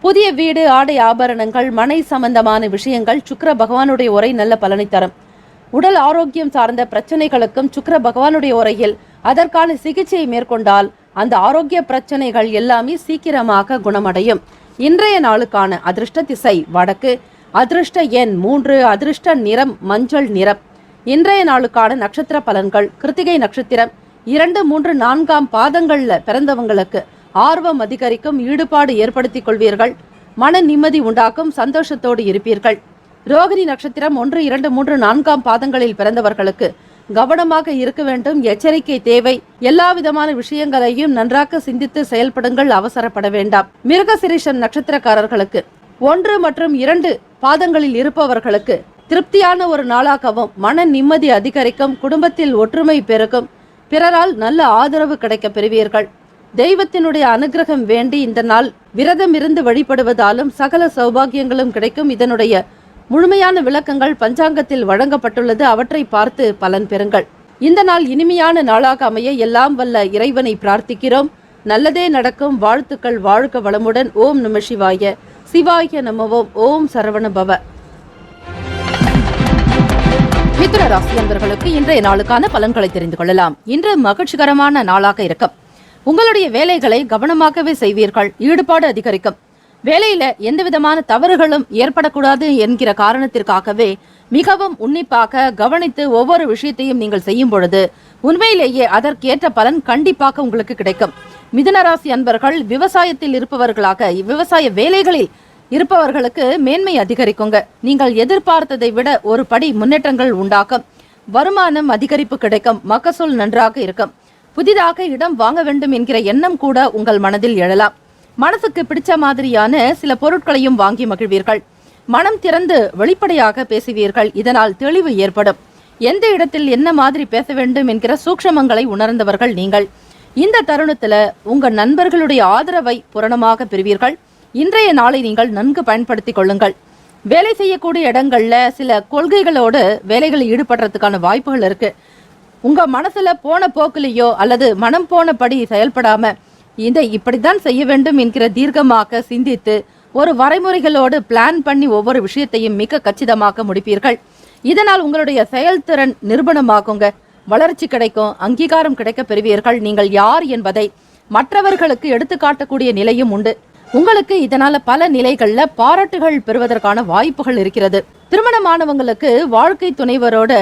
புதிய வீடு, ஆடை ஆபரணங்கள், மனை சம்பந்தமான விஷயங்கள் சுக்கிர பகவானுடைய ஓரை நல்ல பலனை தரும். உடல் ஆரோக்கியம் சார்ந்த பிரச்சனைகளுக்கும் சுக்கிர பகவானுடைய உரையில் அதற்கான சிகிச்சையை மேற்கொண்டால் அந்த ஆரோக்கிய பிரச்சனைகள் எல்லாமே சீக்கிரமாக குணமடையும். இன்றைய நாளுக்கான அதிர்ஷ்ட திசை வடக்கு, அதிர்ஷ்ட எண் 3, அதிர்ஷ்ட நிறம் மஞ்சள் நிறம். இன்றைய நாளுக்கான நட்சத்திர பலன்கள்: கிருத்திகை நட்சத்திரம் 2, 3, 4ஆம் பாதங்கள்ல பிறந்தவங்களுக்கு ஆர்வம் அதிகரிக்கும். ஈடுபாடு ஏற்படுத்திக் கொள்வீர்கள். மன நிம்மதி உண்டாக்கும். சந்தோஷத்தோடு இருப்பீர்கள். ரோகிணி நட்சத்திரம் 1, 2, 3, 4ஆம் பாதங்களில் பிறந்தவர்களுக்கு கவனமாக இருக்க வேண்டும். எச்சரிக்கை தேவை. எல்லா விதமான விஷயங்களையும் நன்றாக சிந்தித்து செயல்படுங்கள். அவசரப்பட வேண்டாம். மிருகசிரீஷம் நட்சத்திரக்காரர்களுக்கு 1 மற்றும் 2 பாதங்களில் இருப்பவர்களுக்கு திருப்தியான ஒரு நாளாகவும் மன நிம்மதி அதிகரிக்கும். குடும்பத்தில் ஒற்றுமை பெருகும். பிறரால் நல்ல ஆதரவு கிடைக்க பெறுவீர்கள். தெய்வத்தினுடைய அனுகிரகம் வேண்டி இந்த நாள் விரதம் இருந்து வழிபடுவதாலும் சகல சௌபாகியங்களும் கிடைக்கும். இதனுடைய முழுமையான விளக்கங்கள் பஞ்சாங்கத்தில் வழங்கப்பட்டுள்ளது. அவற்றை பார்த்து பலன் பெறுங்கள். இந்த நாள் இனிமையான நாளாக அமைய எல்லாம் வல்ல இறைவனை பிரார்த்திக்கிறோம். நல்லதே நடக்கும். வாழ்த்துக்கள். வாழ்க வளமுடன். ஓம் நம சிவாய. சிவாய நமவோம். ஓம் சரவண பவ. மிதுன ராசி அன்பர்களுக்கு இன்றைய நாளுக்கான பலன்களை தெரிந்து கொள்ளலாம். இன்று மகிழ்ச்சிகரமான நாளாக இருக்கும். உங்களுடைய வேலைகளை கவனமாகவே செய்வீர்கள். ஈடுபாடு அதிகரிக்கும். வேலையில எந்த விதமான தவறுகளும் ஏற்படக்கூடாது என்கிற காரணத்திற்காகவே மிகவும் உன்னிப்பாக கவனித்து ஒவ்வொரு விஷயத்தையும் நீங்கள் செய்யும் பொழுது உண்மையிலேயே அதற்கேற்ற பலன் கண்டிப்பாக உங்களுக்கு கிடைக்கும். மிதுனராசி அன்பர்கள் விவசாயத்தில் இருப்பவர்களாக, விவசாய வேலைகளில் இருப்பவர்களுக்கு மேன்மை அதிகரிக்குங்க. நீங்கள் எதிர்பார்த்ததை விட ஒரு படி முன்னேற்றங்கள் உண்டாகும். வருமானம் அதிகரிப்பு கிடைக்கும். மகசூல் நன்றாக இருக்கும். புதிதாக இடம் வாங்க வேண்டும் என்கிற எண்ணம் கூட உங்கள் மனதில் எழலாம். மனசுக்கு பிடிச்ச மாதிரியான சில பொருட்களையும் வாங்கி மகிழ்வீர்கள். மனம் திறந்து வெளிப்படையாக பேசுவீர்கள். இதனால் தெளிவு ஏற்படும். எந்த இடத்தில் என்ன மாதிரி பேச வேண்டும் என்கிற சூக்ஷமங்களை உணர்ந்தவர்கள் நீங்கள். இந்த தருணத்துல உங்க நண்பர்களுடைய ஆதரவை பூரணமாக பெறுவீர்கள். இன்றைய நாளை நீங்கள் நன்கு பயன்படுத்திக் கொள்ளுங்கள். வேலை செய்யக்கூடிய இடங்கள்ல சில கொள்கைகளோடு வேலைகளில் ஈடுபடுறதுக்கான வாய்ப்புகள் இருக்கு. உங்க மனசுல போன போக்கிலேயோ அல்லது மனம் போனபடி செயல்படாம இப்படித்தான் செய்ய வேண்டும் என்கிற தீர்க்கமாக சிந்தித்து ஒரு வரைமுறைகளோடு பிளான் பண்ணி ஒவ்வொரு விஷயத்தையும் மிக கச்சிதமாக முடிப்பீர்கள். இதனால் உங்களுடைய செயல்திறன் நிரூபணமாகுங்க. வளர்ச்சி கிடைக்கும். அங்கீகாரம் கிடைக்க பெறுவீர்கள். நீங்கள் யார் என்பதை மற்றவர்களுக்கு எடுத்துக்காட்டக்கூடிய நிலையும் உண்டு. உங்களுக்கு இதனால பல நிலைகள்ல பாராட்டுகள் பெறுவதற்கான வாய்ப்புகள் இருக்கிறது. திருமணமானவங்களுக்கு வாழ்க்கை துணைவரோட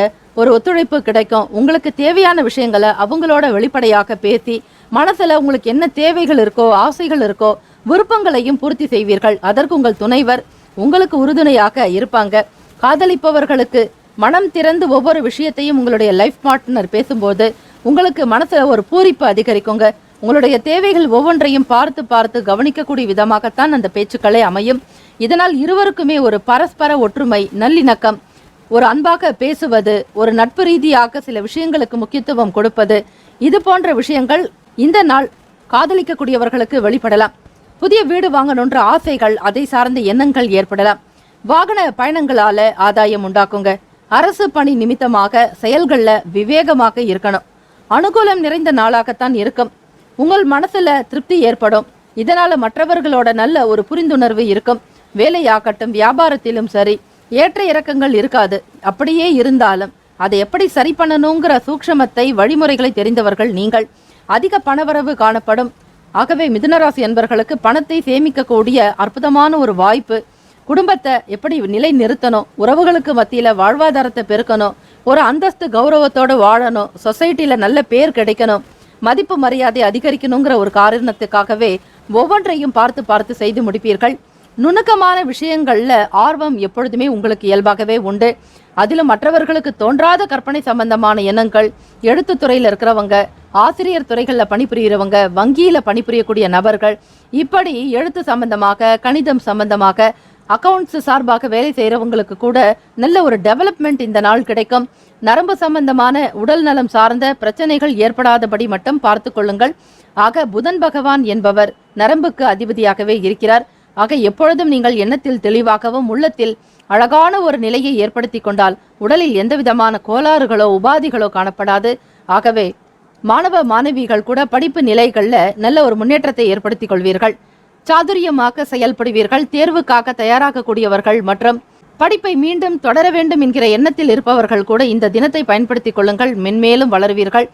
ஒரு ஒத்துழைப்பு கிடைக்கும். உங்களுக்கு தேவையான விஷயங்களை அவங்களோட வெளிப்படையாக பேசி மனசுல உங்களுக்கு என்ன தேவைகள் இருக்கோ, ஆசைகள் இருக்கோ, விருப்பங்களையும் பூர்த்தி செய்வீர்கள். அதற்கு உங்கள் துணைவர் உங்களுக்கு உறுதுணையாக இருப்பாங்க. காதலிப்பவர்களுக்கு மனம் திறந்து ஒவ்வொரு விஷயத்தையும் உங்களுடைய லைஃப் பார்ட்னர் பேசும்போது உங்களுக்கு மனசுல ஒரு பூரிப்பு அதிகரிக்குங்க. உங்களுடைய தேவைகள் ஒவ்வொன்றையும் பார்த்து பார்த்து கவனிக்கக்கூடிய விதமாகத்தான் அந்த பேச்சுக்களே அமையும். இதனால் இருவருக்குமே ஒரு பரஸ்பர ஒற்றுமை, நல்லிணக்கம், ஒரு அன்பாக பேசுவது, ஒரு நட்பு ரீதியாக சில விஷயங்களுக்கு முக்கியத்துவம் கொடுப்பது, இது போன்ற விஷயங்கள் இந்த நாள் காதலிக்கக்கூடியவர்களுக்கு வெளிப்படலாம். புதிய வீடு வாங்கணுன்ற ஆசைகள், அதை சார்ந்த எண்ணங்கள் ஏற்படலாம். வாகன பயணங்களால ஆதாயம் உண்டாக்குங்க. அரசு பணி நிமித்தமாக செயல்கள்ல விவேகமாக இருக்கணும். அனுகூலம் நிறைந்த நாளாகத்தான் இருக்கும். உங்கள் மனசுல திருப்தி ஏற்படும். இதனால மற்றவர்களோட நல்ல ஒரு புரிந்துணர்வு இருக்கும். வேலையாகட்டும், வியாபாரத்திலும் சரி, ஏற்ற இறக்கங்கள் இருக்காது. அப்படியே இருந்தாலும் அதை எப்படி சரி பண்ணணுங்கிற சூக்ஷமத்தை, வழிமுறைகளை தெரிந்தவர்கள் நீங்கள். அதிக பணவரவு காணப்படும். ஆகவே மிதுனராசி அன்பர்களுக்கு பணத்தை சேமிக்கக்கூடிய அற்புதமான ஒரு வாய்ப்பு. குடும்பத்தை எப்படி நிலை நிறுத்தணும், உறவுகளுக்கு மத்தியில வாழ்வாதாரத்தை பெருக்கணும், ஒரு அந்தஸ்து கௌரவத்தோடு வாழணும், சொசைட்டில நல்ல பேர் கிடைக்கணும், மதிப்பு மரியாதை அதிகரிக்கணுங்கிற ஒரு காரணத்துக்காகவே ஒவ்வொன்றையும் பார்த்து பார்த்து செய்து முடிப்பீர்கள். நுணுக்கமான விஷயங்கள்ல ஆர்வம் எப்பொழுதுமே உங்களுக்கு இயல்பாகவே உண்டு. அதிலும் மற்றவர்களுக்கு தோன்றாத கற்பனை சம்பந்தமான எண்ணங்கள், எழுத்துத்துறையில் இருக்கிறவங்க, ஆசிரியர் துறைகளில் பணிபுரியறவங்க, வங்கியில பணிபுரியக்கூடிய நபர்கள், இப்படி எழுத்து சம்பந்தமாக, கணிதம் சம்பந்தமாக, அக்கவுண்ட்ஸ் சார்பாக வேலை செய்யறவங்களுக்கு கூட நல்ல ஒரு டெவலப்மெண்ட் இந்த நாள் கிடைக்கும். நரம்பு சம்பந்தமான உடல் நலம் சார்ந்த பிரச்சனைகள் ஏற்படாதபடி மட்டும் பார்த்து கொள்ளுங்கள். ஆக புதன் பகவான் என்பவர் நரம்புக்கு அதிபதியாகவே இருக்கிறார். ஆக எப்பொழுதும் நீங்கள் எண்ணத்தில் தெளிவாகவும் உள்ளத்தில் அழகான ஒரு நிலையை ஏற்படுத்தி கொண்டால் உடலில் எந்த விதமான கோளாறுகளோ உபாதிகளோ காணப்படாது. ஆகவே மாணவ மாணவிகள் கூட படிப்பு நிலைகள்ல நல்ல ஒரு முன்னேற்றத்தை ஏற்படுத்திக் கொள்வீர்கள். சாதுரியமாக செயல்படுவீர்கள். தேர்வுக்காக தயாராகக்கூடியவர்கள் மற்றும் படிப்பை மீண்டும் தொடர வேண்டும் என்கிற எண்ணத்தில் இருப்பவர்கள் கூட இந்த தினத்தை பயன்படுத்திக் கொள்ளுங்கள். மென்மேலும் வளருவீர்கள்.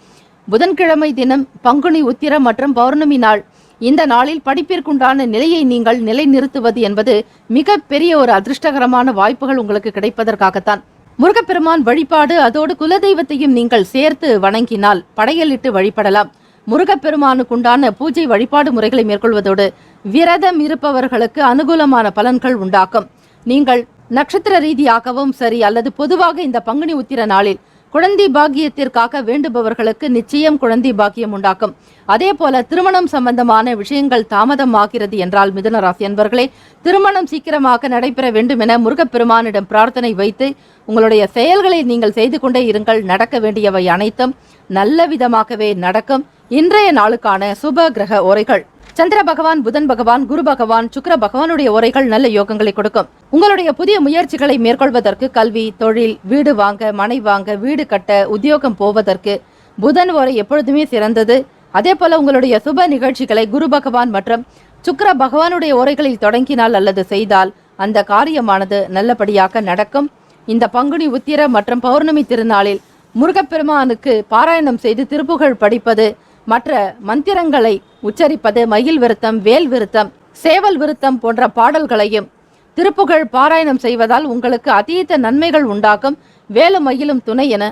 புதன்கிழமை தினம், பங்குனி உத்திரம் மற்றும் பௌர்ணமி நாள், இந்த நாளில் படிப்பிற்குண்டான நிலையை நீங்கள் நிலைநிறுத்துவது என்பது மிக பெரிய ஒரு அதிர்ஷ்டகரமான வாய்ப்புகள் உங்களுக்கு கிடைப்பதற்காகத்தான். முருகப்பெருமான் வழிபாடு, அதோடு குலதெய்வத்தையும் நீங்கள் சேர்த்து வணங்கினால் படையலிட்டு வழிபடலாம். முருகப்பெருமானுக்குண்டான பூஜை வழிபாடு முறைகளை மேற்கொள்வதோடு விரதம் இருப்பவர்களுக்கு அனுகூலமான பலன்கள் உண்டாக்கும். நீங்கள் நட்சத்திர ரீதியாகவும் சரி அல்லது பொதுவாக இந்த பங்குனி உத்திர நாளில் குழந்தை பாக்கியத்திற்காக வேண்டுபவர்களுக்கு நிச்சயம் குழந்தை பாக்கியம் உண்டாக்கும். அதே போல திருமணம் சம்பந்தமான விஷயங்கள் தாமதம் ஆகிறது என்றால் மிதுனராசி அன்பர்களே, திருமணம் சீக்கிரமாக நடைபெற வேண்டும் என முருகப்பெருமானிடம் பிரார்த்தனை வைத்து உங்களுடைய செயல்களை நீங்கள் செய்து கொண்டே இருங்கள். நடக்க வேண்டியவை அனைத்தும் நல்ல விதமாகவே நடக்கும். இன்றைய நாளுக்கான சுப கிரக ஓரைகள்: சந்திர பகவான், புதன் பகவான், குரு பகவான், சுக்கிர பகவானுடைய ஓரைகள் நல்ல யோகங்களை கொடுக்கும். உங்களுடைய புதிய முயற்சிகளை மேற்கொள்வதற்கு, கல்வி, தொழில், வீடு வாங்க, மனை வாங்க, வீடு கட்ட, உத்தியோகம் போவதற்கு புதன் ஓரை எப்பொழுதுமே சிறந்தது. அதே போல உங்களுடைய சுப நிகழ்ச்சிகளை குரு பகவான் மற்றும் சுக்கிர பகவானுடைய ஓரைகளில் தொடங்கினால் அல்லது செய்தால் அந்த காரியமானது நல்லபடியாக நடக்கும். இந்த பங்குனி உத்திர மற்றும் பௌர்ணமி திருநாளில் முருகப்பெருமானுக்கு பாராயணம் செய்து திருப்புகழ் படிப்பது, மற்ற மந்திரங்களை உச்சரிப்பது, மயில் விருத்தம், வேல் விருத்தம், சேவல் விருத்தம் போன்ற பாடல்களையும் திருப்புகழ் பாராயணம் செய்வதால் உங்களுக்கு அதீத நன்மைகள் உண்டாகும். வேலும் மயிலும் துணை என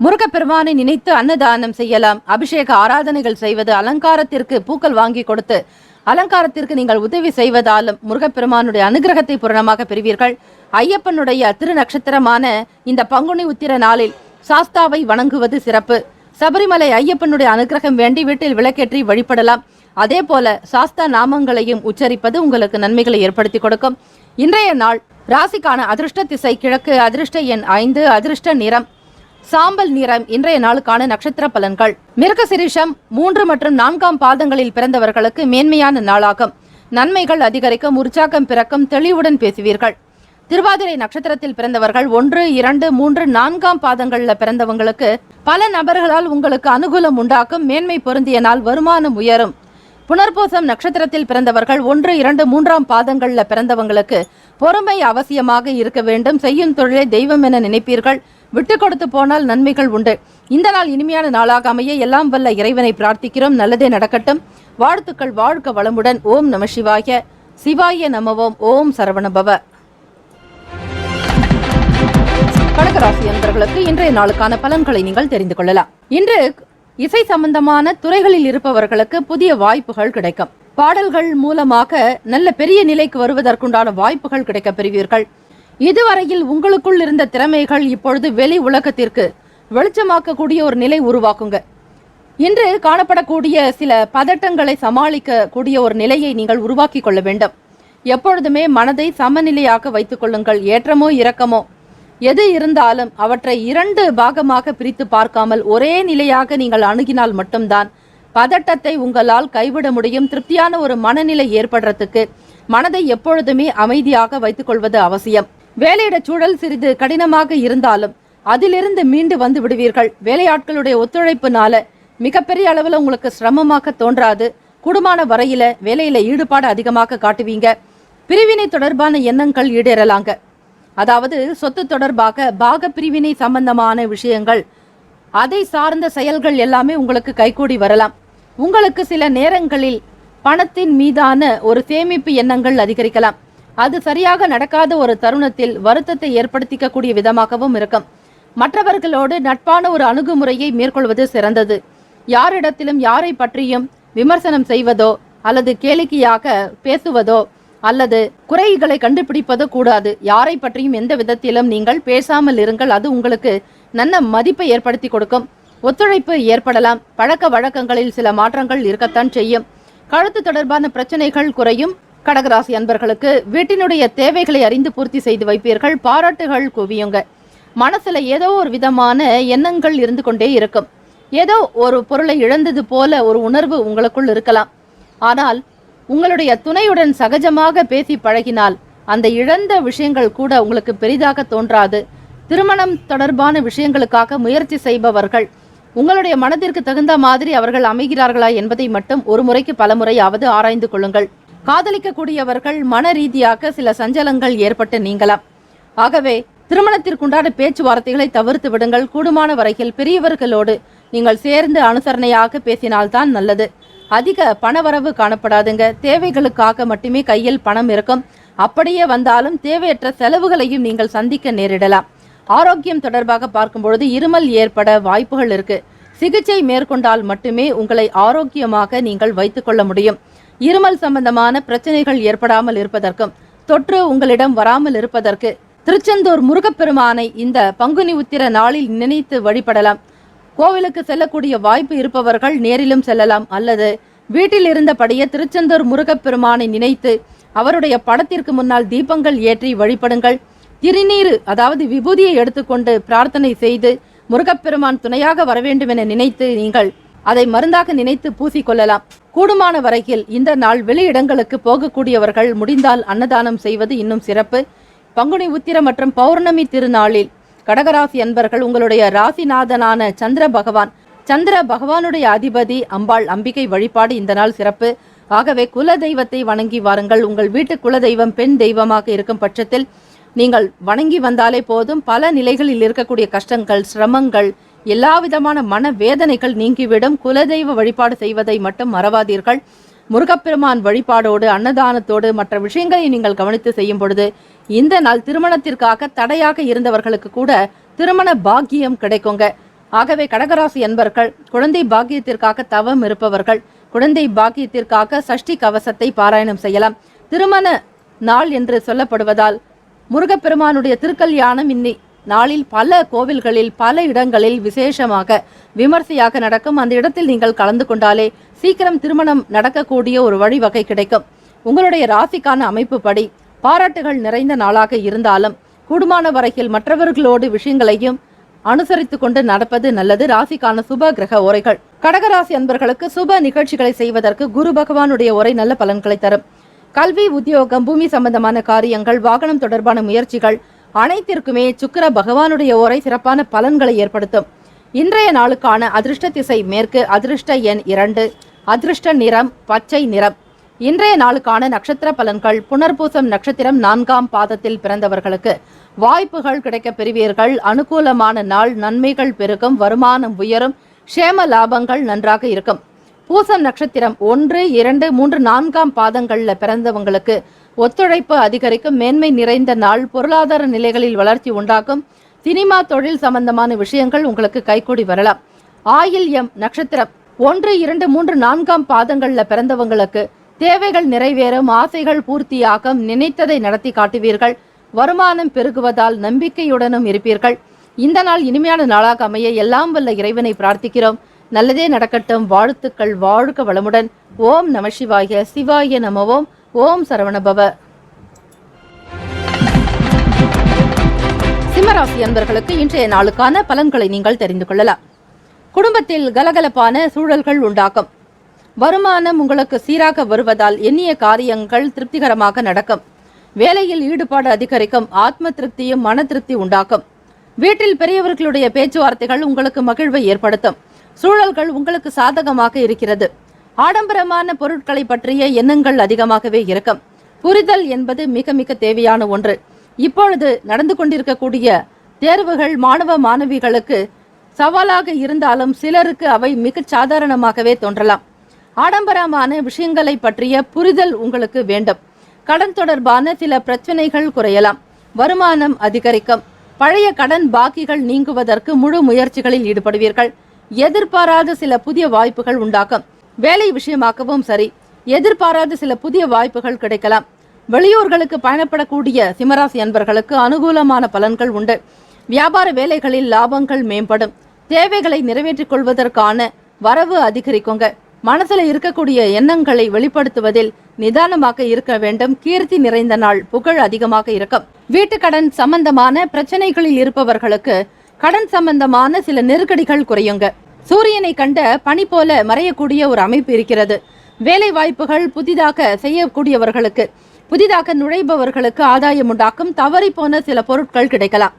முருகப்பெருமானை நினைத்து அன்னதானம் செய்யலாம். அபிஷேக ஆராதனைகள் செய்வது, அலங்காரத்திற்கு பூக்கள் வாங்கி கொடுத்து அலங்காரத்திற்கு நீங்கள் உதவி செய்வதாலும் முருகப்பெருமானுடைய அனுகிரகத்தை பூரணமாக பெறுவீர்கள். ஐயப்பனுடைய திரு நட்சத்திரமான இந்த பங்குனி உத்திர நாளில் சாஸ்தாவை வணங்குவது சிறப்பு. சபரிமலை ஐயப்பனுடைய அனுகிரகம் வேண்டி வீட்டில் விளக்கேற்றி வழிபடலாம். அதே போல சாஸ்தா நாமங்களையும் உச்சரிப்பது உங்களுக்கு நன்மைகளை ஏற்படுத்தி கொடுக்கும். இன்றைய நாள் ராசிக்கான அதிர்ஷ்ட திசை கிழக்கு, அதிர்ஷ்ட எண் 5, அதிர்ஷ்ட நிறம் சாம்பல் நிறம். இன்றைய நாளுக்கான நட்சத்திர பலன்கள்: மிருகசிரிஷம் 3 மற்றும் 4ஆம் பாதங்களில் பிறந்தவர்களுக்கு மேன்மையான நாளாகும். நன்மைகள் அதிகரிக்கும், உற்சாகம் பிறக்கும், தெளிவுடன் பேசுவீர்கள். திருவாதிரை நட்சத்திரத்தில் பிறந்தவர்கள் 1, 2, 3, 4ஆம் பாதங்கள்ல பிறந்தவங்களுக்கு பல நபர்களால் உங்களுக்கு அனுகூலம் உண்டாக்கும். மேன்மை பொருந்திய நாள், வருமானம் உயரும். புனர்பூசம் நட்சத்திரத்தில் பிறந்தவர்கள் 1, 2, 3ஆம் பாதங்கள்ல பிறந்தவங்களுக்கு பொறுமை அவசியமாக இருக்க வேண்டும். செய்யும் தொழிலை தெய்வம் என நினைப்பீர்கள். விட்டு கொடுத்து போனால் நன்மைகள் உண்டு. இந்த நாள் இனிமையான நாளாக அமைய எல்லாம் வல்ல இறைவனை பிரார்த்திக்கிறோம். நல்லதே நடக்கட்டும். வாழ்த்துக்கள். வாழ்க வளமுடன். ஓம் நம சிவாய. சிவாய நமவோம். ஓம் சரவணபவ. கடகராசி அன்பர்களுக்கு இன்றைய நாளுக்கான பலன்களை நீங்கள் தெரிந்து கொள்ளலாம். இன்று இசை சம்பந்தமான துறைகளில் இருப்பவர்களுக்கு புதிய வாய்ப்புகள் கிடைக்கும். பாடல்கள் மூலமாக நல்ல பெரிய நிலைக்கு வருவதற்குண்டான வாய்ப்புகள் கிடைக்க பெறுவீர்கள். இதுவரையில் உங்களுக்குள் இருந்த திறமைகள் இப்பொழுது வெளி உலகத்திற்கு வெளிச்சமாக்கக்கூடிய ஒரு நிலை உருவாக்குங்க. இன்று காணப்படக்கூடிய சில பதட்டங்களை சமாளிக்க கூடிய ஒரு நிலையை நீங்கள் உருவாக்கி கொள்ள வேண்டும். எப்பொழுதுமே மனதை சமநிலையாக வைத்துக் கொள்ளுங்கள். ஏற்றமோ இரக்கமோ எது இருந்தாலும் அவற்றை 2 பாகமாக பிரித்து பார்க்காமல் ஒரே நிலையாக நீங்கள் அணுகினால் மட்டும்தான் பதட்டத்தை உங்களால் கைவிட முடியும். திருப்தியான ஒரு மனநிலை ஏற்படுறதுக்கு மனதை எப்பொழுதுமே அமைதியாக வைத்துக் கொள்வது அவசியம். வேலையிட சூழல் சிறிது கடினமாக இருந்தாலும் அதிலிருந்து மீண்டு வந்து விடுவீர்கள். வேலையாட்களுடைய ஒத்துழைப்புனால மிகப்பெரிய அளவில் உங்களுக்கு சிரமமாக தோன்றாது. கூடுமான வரையில வேலையில ஈடுபாடு அதிகமாக காட்டுவீங்க. பிரிவினை தொடர்பான எண்ணங்கள் ஈடேறலாங்க. அதாவது சொத்து தொடர்பாக பாக பிரிவினை சம்பந்தமான விஷயங்கள், அதை சார்ந்த செயல்கள் எல்லாமே உங்களுக்கு கைகூடி வரலாம். உங்களுக்கு சில நேரங்களில் பணத்தின் மீதான ஒரு சேமிப்பு எண்ணங்கள் அதிகரிக்கலாம். அது சரியாக நடக்காத ஒரு தருணத்தில் வருத்தத்தை ஏற்படுத்திக்கக்கூடிய விதமாகவும் இருக்கும். மற்றவர்களோடு நட்பான ஒரு அணுகுமுறையை மேற்கொள்வது சிறந்தது. யாரிடத்திலும் யாரை பற்றியும் விமர்சனம் செய்வதோ அல்லது கேளிக்கையாக பேசுவதோ அல்லது குறைகளை கண்டுபிடிப்பதோ கூடாது. யாரை பற்றியும் எந்த விதத்திலும் நீங்கள் பேசாமல் இருங்கள். அது உங்களுக்கு நல்ல மதிப்பை ஏற்படுத்தி கொடுக்கும். ஒத்துழைப்பு ஏற்படலாம். பழக்க வழக்கங்களில் சில மாற்றங்கள் இருக்கத்தான் செய்யும். கழுத்து தொடர்பான பிரச்சனைகள் குறையும். கடகராசி அன்பர்களுக்கு வீட்டினுடைய தேவைகளை அறிந்து பூர்த்தி செய்து வைப்பீர்கள். பாராட்டுகள் குவியுங்க. மனசுல ஏதோ ஒரு விதமான எண்ணங்கள் இருந்து கொண்டே இருக்கும். ஏதோ ஒரு பொருளை இழந்தது போல ஒரு உணர்வு உங்களுக்குள் இருக்கலாம். ஆனால் உங்களுடைய துணையுடன் சகஜமாக பேசி பழகினால் அந்த இழந்த விஷயங்கள் கூட உங்களுக்கு பெரிதாக தோன்றாது. திருமணம் தொடர்பான விஷயங்களுக்காக முயற்சி செய்பவர்கள் உங்களுடைய மனதிற்கு தகுந்த மாதிரி அவர்கள் அமைகிறார்களா என்பதை மட்டும் ஒரு முறைக்கு பல முறையாவது ஆராய்ந்து கொள்ளுங்கள். காதலிக்கக்கூடியவர்கள் மன ரீதியாக சில சஞ்சலங்கள் ஏற்பட்டு நீங்கலாம். ஆகவே திருமணத்திற்குண்டான பேச்சுவார்த்தைகளை தவிர்த்து விடுங்கள். கூடுமான வரையில் பெரியவர்களோடு நீங்கள் சேர்ந்து அனுசரணையாக பேசினால்தான் நல்லது. அதிக பணவரவு காணப்படாதுங்க. தேவைகளுக்காக மட்டுமே கையில் பணம் இருக்கும். அப்படியே வந்தாலும் தேவையற்ற செலவுகளையும் நீங்கள் சந்திக்க நேரிடலாம். ஆரோக்கியம் தொடர்பாக பார்க்கும் பொழுது இருமல் ஏற்பட வாய்ப்புகள் இருக்கு. சிகிச்சை மேற்கொண்டால் மட்டுமே உங்களை ஆரோக்கியமாக நீங்கள் வைத்துக் கொள்ள முடியும். இருமல் சம்பந்தமான பிரச்சனைகள் ஏற்படாமல் இருப்பதற்கும் தொற்று உங்களிடம் வராமல் இருப்பதற்கு திருச்செந்தூர் முருகப்பெருமானை இந்த பங்குனி உத்திர நாளில் நினைத்து வழிபடலாம். கோவிலுக்கு செல்லக்கூடிய வாய்ப்பு இருப்பவர்கள் நேரிலும் செல்லலாம். அல்லது வீட்டில் இருந்தபடியே திருச்செந்தூர் முருகப்பெருமானை நினைத்து அவருடைய படத்திற்கு முன்னால் தீபங்கள் ஏற்றி வழிபடுங்கள். திருநீரு அதாவது விபூதியை எடுத்துக்கொண்டு பிரார்த்தனை செய்து முருகப்பெருமான் துணையாக வர வேண்டும் என நினைத்து நீங்கள் அதை மருந்தாக நினைத்து பூசிக்கொள்ளலாம். கூடுமான வரையில் இந்த நாள் வெளியிடங்களுக்கு போகக்கூடியவர்கள் முடிந்தால் அன்னதானம் செய்வது இன்னும் சிறப்பு. பங்குனி உத்திர மற்றும் பௌர்ணமி திருநாளில் கடகராசி அன்பர்கள் உங்களுடைய ராசிநாதனான சந்திர பகவானுடைய அதிபதி அம்பாள் அம்பிகை வழிபாடு இந்த நாள் சிறப்பு. ஆகவே குல தெய்வத்தை வணங்கி வாருங்கள். உங்கள் வீட்டு குல தெய்வம் பெண் தெய்வமாக இருக்கும் பட்சத்தில் நீங்கள் வணங்கி வந்தாலே போதும். பல நிலைகளில் இருக்கக்கூடிய கஷ்டங்கள், சிரமங்கள், எல்லா விதமான மன வேதனைகள் நீங்கிவிடும். குலதெய்வ வழிபாடு செய்வதை மட்டும் மறவாதீர்கள். முருகப்பெருமான் வழிபாடோடு அன்னதானத்தோடு மற்ற விஷயங்களை நீங்கள் கவனித்து செய்யும் பொழுது இந்த நாள் திருமணத்திற்காக தடையாக இருந்தவர்களுக்கு கூட திருமண பாக்கியம் கிடைக்குங்க. ஆகவே கடகராசி அன்பர்கள் குழந்தை பாக்கியத்திற்காக தவம் இருப்பவர்கள் குழந்தை பாக்கியத்திற்காக சஷ்டி கவசத்தை பாராயணம் செய்யலாம். திருமண நாள் என்று சொல்லப்படுவதால் முருகப்பெருமானுடைய திருக்கல்யாணம் இன்னி நாளில் பல கோவில்களில் பல இடங்களில் விசேஷமாக விமர்சையாக நடக்கும். அந்த இடத்தில் நீங்கள் கலந்து கொண்டாலே சீக்கிரம் திருமணம் நடக்கக்கூடிய ஒரு வழிவகை கிடைக்கும். உங்களுடைய ராசிக்கான அமைப்பு படி பாராட்டுகள் நிறைந்த நாளாக இருந்தாலும் கூடுமான வரையில் மற்றவர்களோடு விஷயங்களையும் அனுசரித்து கொண்டு நடப்பது நல்லது. ராசிக்கான சுப கிரக உரைகள் கடகராசி அன்பர்களுக்கு சுப நிகழ்ச்சிகளை செய்வதற்கு குரு பகவானுடைய உரை நல்ல பலன்களை தரும். கல்வி, உத்தியோகம், பூமி சம்பந்தமான காரியங்கள், வாகனம் தொடர்பான முயற்சிகள் அனைத்திற்குமே சுக்கிர பகவானுடைய உரை சிறப்பான பலன்களை ஏற்படுத்தும். இன்றைய நாளுக்கான அதிர்ஷ்ட திசை மேற்கு, அதிர்ஷ்ட எண் 2, அதிர்ஷ்ட நிறம் பச்சை நிறம். இன்றைய நாளுக்கான நட்சத்திர பலன்கள் புனர்பூசம் நட்சத்திரம் 4ஆம் பாதத்தில் பிறந்தவர்களுக்கு வாய்ப்புகள் கிடைக்க பெறுவீர்கள். அனுகூலமான நாள், நன்மைகள் பெருகும், வருமானம் உயரும், க்ஷேம லாபங்கள் நன்றாக இருக்கும். பூசம் நட்சத்திரம் 1, 2, 3, 4ஆம் பாதங்கள்ல பிறந்தவங்களுக்கு ஒத்துழைப்பு அதிகரிக்கும், மேன்மை நிறைந்த நாள், பொருளாதார நிலைகளில் வளர்ச்சி உண்டாகும். சினிமா, தொழில் சம்பந்தமான விஷயங்கள் உங்களுக்கு கைகூடி வரலாம். ஆயில்யம் நட்சத்திரம் 1, 2, 3, 4ஆம் பாதங்கள்ல பிறந்தவங்களுக்கு தேவைகள் நிறைவேறும், ஆசைகள் பூர்த்தியாகும், நினைத்ததை நடத்தி காட்டுவீர்கள். வருமானம் பெருகுவதால் நம்பிக்கையுடனும் இருப்பீர்கள். இந்த நாள் இனிமையான நாளாக அமைய எல்லாம் வல்ல இறைவனை பிரார்த்திக்கிறோம். நல்லதே நடக்கட்டும். வாழ்த்துக்கள். வாழ்க வளமுடன். ஓம் நம சிவாய. சிவாய நமவோம். ஓம் சரவணபவ. சிம்மராசி அன்பர்களுக்கு இன்றைய நாளுக்கான பலன்களை நீங்கள் தெரிந்து கொள்ளலாம். குடும்பத்தில் கலகலப்பான சூழல்கள் உண்டாகும். வருமானம் உங்களுக்கு சீராக வருவதால் எண்ணிய காரியங்கள் திருப்திகரமாக நடக்கும். வேலையில் ஈடுபாடு அதிகரிக்கும். ஆத்ம திருப்தியும் மன திருப்தி உண்டாக்கும். வீட்டில் பெரியவர்களுடைய பேச்சுவார்த்தைகள் உங்களுக்கு மகிழ்வை ஏற்படுத்தும். சூழல்கள் உங்களுக்கு சாதகமாக இருக்கிறது. ஆடம்பரமான பொருட்களை பற்றிய எண்ணங்கள் அதிகமாகவே இருக்கும். புரிதல் என்பது மிக மிக தேவையான ஒன்று. இப்பொழுது நடந்து கொண்டிருக்கக்கூடிய தேர்வுகள் மாணவ மாணவிகளுக்கு சவாலாக இருந்தாலும் சிலருக்கு அவை மிக சாதாரணமாகவே தோன்றலாம். ஆடம்பரமான விஷயங்களை பற்றிய புரிதல் உங்களுக்கு வேண்டும். கடன் தொடர்பான சில பிரச்சனைகள் குறையலாம். வருமானம் அதிகரிக்கும். பழைய கடன் பாக்கிகள் நீங்குவதற்கு முழு முயற்சிகளில் ஈடுபடுவீர்கள். எதிர்பாராத சில புதிய வாய்ப்புகள் உண்டாகும். வேலை விஷயமாகவும் சரி, எதிர்பாராத சில புதிய வாய்ப்புகள் கிடைக்கலாம். வெளியூர்களுக்கு பயணப்படக்கூடிய சிம்மராசி அன்பர்களுக்கு அனுகூலமான பலன்கள் உண்டு. வியாபார வேலைகளில் லாபங்கள் மேம்படும். தேவைகளை நிறைவேற்றிக் கொள்வதற்கான வரவு அதிகரிக்குங்க. மனசுல இருக்கக்கூடிய எண்ணங்களை வெளிப்படுத்துவதில் நிதானமாக இருக்க வேண்டும். கீர்த்தி நிறைந்த நாள். புகழ் அதிகமாக இருக்கும். வீட்டு கடன் சம்பந்தமான பிரச்சனைகளில் இருப்பவர்களுக்கு கடன் சம்பந்தமான சில நெருக்கடிகள் குறையுங்க. சூரியனை கண்ட பனி போல மறையக்கூடிய ஒரு அமைப்பு இருக்கிறது. வேலை வாய்ப்புகள் புதிதாக செய்யக்கூடியவர்களுக்கு, புதிதாக நுழைபவர்களுக்கு ஆதாயம் உண்டாக்கும். தவறி போன சில பொருட்கள் கிடைக்கலாம்.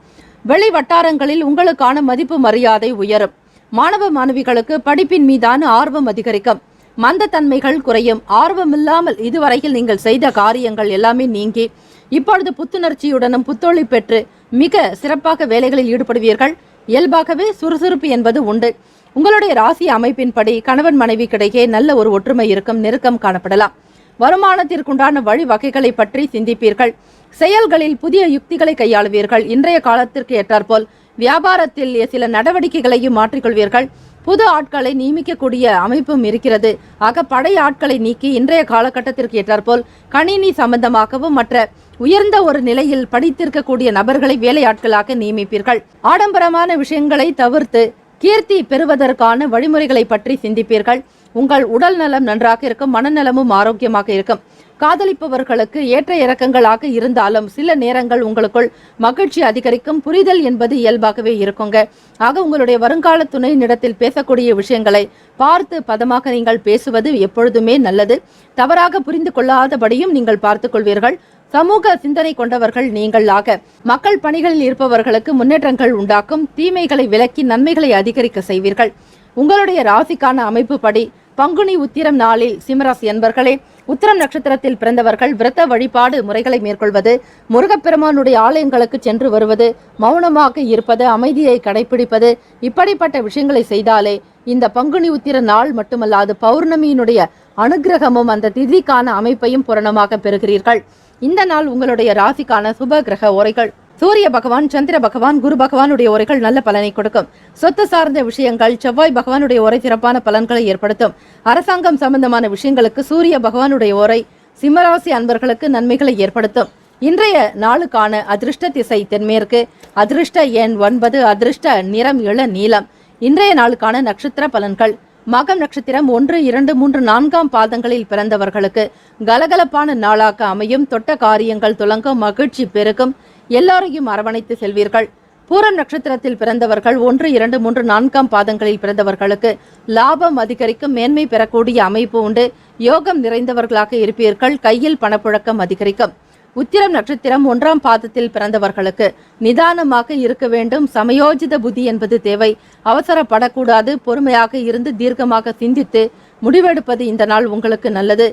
வெளி வட்டாரங்களில் உங்களுக்கான மதிப்பு மரியாதை உயரும். மாணவ மாணவிகளுக்கு படிப்பின் மீதான ஆர்வம் அதிகரிக்கும். மந்த தன்மைகள் குறையும். ஆர்வமில்லாமல் இதுவரையில் நீங்கள் செய்த காரியங்கள் எல்லாமே நீங்கி இப்பொழுது புத்துணர்ச்சியுடனும் புத்தொழி பெற்று மிக சிறப்பாக வேலைகளில் ஈடுபடுவீர்கள். இயல்பாகவே சுறுசுறுப்பு என்பது உண்டு. உங்களுடைய ராசி அமைப்பின்படி கணவன் மனைவிக்கிடையே நல்ல ஒரு ஒற்றுமை இருக்கும். நெருக்கம் காணப்படலாம். வருமானத்திற்குண்டான வழிவகைகளை பற்றி சிந்திப்பீர்கள். செயல்களில் புதிய யுக்திகளை கையாளுவீர்கள். இன்றைய காலத்திற்கு ஏற்றாற்போல் வியாபாரத்தில் சில நடவடிக்கைகளையும் மாற்றிக்கொள்வீர்கள். புது ஆட்களை நியமிக்கக்கூடிய அமைப்பும் இருக்கிறது. ஆக பழைய ஆட்களை நீக்கி இன்றைய காலகட்டத்திற்கு ஏற்றாற்போல் கணினி சம்பந்தமாகவும் மற்ற உயர்ந்த ஒரு நிலையில் படித்திருக்கக்கூடிய நபர்களை வேலையாட்களாக நியமிப்பீர்கள். ஆடம்பரமான விஷயங்களை தவிர்த்து கீர்த்தி பெறுவதற்கான வழிமுறைகளை பற்றி சிந்திப்பீர்கள். உங்கள் உடல் நலம் நன்றாக இருக்கும். மனநலமும் ஆரோக்கியமாக இருக்கும். காதலிப்பவர்களுக்கு ஏற்ற இறக்கங்களாக இருந்தாலும் சில நேரங்கள் உங்களுக்குள் மகிழ்ச்சி அதிகரிக்கும். புரிதல் என்பது இயல்பாகவே இருக்குங்க. ஆக உங்களுடைய வருங்கால துணையினிடத்தில் பேசக்கூடிய விஷயங்களை பார்த்து பதமாக நீங்கள் பேசுவது எப்பொழுதுமே நல்லது. தவறாக புரிந்து கொள்ளாதபடியும் நீங்கள் பார்த்துக் கொள்வீர்கள். சமூக சிந்தனை கொண்டவர்கள் நீங்கள் ஆக மக்கள் பணிகளில் இருப்பவர்களுக்கு முன்னேற்றங்கள் உண்டாக்கும். தீமைகளை விலக்கி நன்மைகளை அதிகரிக்க செய்வீர்கள். உங்களுடைய ராசிக்கான அமைப்பு படி பங்குனி உத்திரம் நாளில் சிம்மராசி அன்பர்களே, உத்திரம் நட்சத்திரத்தில் பிறந்தவர்கள் விரத வழிபாடு முறைகளை மேற்கொள்வது, முருகப்பெருமானுடைய ஆலயங்களுக்கு சென்று வருவது, மௌனமாக இருப்பது, அமைதியை கடைபிடிப்பது, இப்படிப்பட்ட விஷயங்களை செய்தாலே இந்த பங்குனி உத்திர நாள் மட்டுமல்லாது பௌர்ணமியினுடைய அனுகிரகமும் அந்த திதிக்கான அமைப்பையும் பூரணமாக பெறுகிறீர்கள். இந்த நாள் உங்களுடைய ராசிக்கான சுப கிரக உரைகள் சூரிய பகவான், சந்திர பகவான், குரு பகவானுடைய உரைகள் நல்ல பலனை கொடுக்கும். சொத்து சார்ந்த விஷயங்கள் செவ்வாய் பகவானுடைய உரை சிறப்பான பலன்களை ஏற்படுத்தும். அரசாங்கம் சம்பந்தமான விஷயங்களுக்கு சூரிய பகவானுடைய உரை சிம்மராசி அன்பர்களுக்கு நன்மைகளை ஏற்படுத்தும். இன்றைய நாளுக்கான அதிர்ஷ்ட திசை தென்மேற்கு. அதிர்ஷ்ட எண் 9. அதிர்ஷ்ட நிறம் இள நீலம். இன்றைய நாளுக்கான நட்சத்திர பலன்கள். மகம் நட்சத்திரம் 1, 2, 3, 4ஆம் பாதங்களில் பிறந்தவர்களுக்கு கலகலப்பான நாளாக அமையும். தொட்ட காரியங்கள் துலங்கும். மகிழ்ச்சி பெருகும். எல்லாரையும் அரவணைத்து செல்வீர்கள். பூரம் நட்சத்திரத்தில் பிறந்தவர்கள் 1, 2, 3, 4ஆம் பாதங்களில் பிறந்தவர்களுக்கு லாபம் அதிகரிக்கும். மேன்மை பெறக்கூடிய அமைப்பு உண்டு. யோகம் நிறைந்தவர்களாக இருப்பீர்கள். கையில் பணப்புழக்கம் அதிகரிக்கும். உத்திரம் நட்சத்திரம் 1ஆம் பாதத்தில் பிறந்தவர்களுக்கு நிதானமாக இருக்க வேண்டும். சமயோஜித புத்தி என்பது தேவை. அவசரப்படக்கூடாது. பொறுமையாக இருந்து தீர்க்கமாக சிந்தித்து முடிவெடுப்பது இந்த நாள் உங்களுக்கு நல்லது.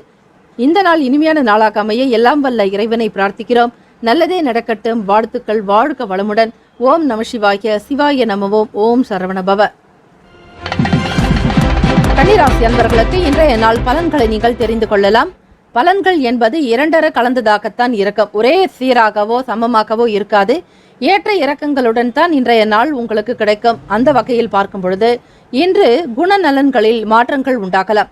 இந்த நாள் இனிமையான நாளாக அமைய எல்லாம் வல்ல இறைவனை பிரார்த்திக்கிறோம். நல்லதே நடக்கட்டும். வாழ்த்துக்கள். வாழ்க வளமுடன். ஓம் நம சிவாய. சிவாய நமவோம். ஓம் சரவணபவ. கன்னிராசி அன்பர்களுக்கு இன்றைய நாள் பலன்களை நீங்கள் தெரிந்து கொள்ளலாம். பலன்கள் என்பது இரண்டர கலந்ததாகத்தான் இருக்கும். ஒரே சீராகவோ சமமாகவோ இருக்காது. ஏற்ற இறக்கங்களுடன் தான் இன்றைய நாள் உங்களுக்கு கிடைக்கும். அந்த வகையில் பார்க்கும் பொழுது இன்று குணநலன்களில் மாற்றங்கள் உண்டாகலாம்.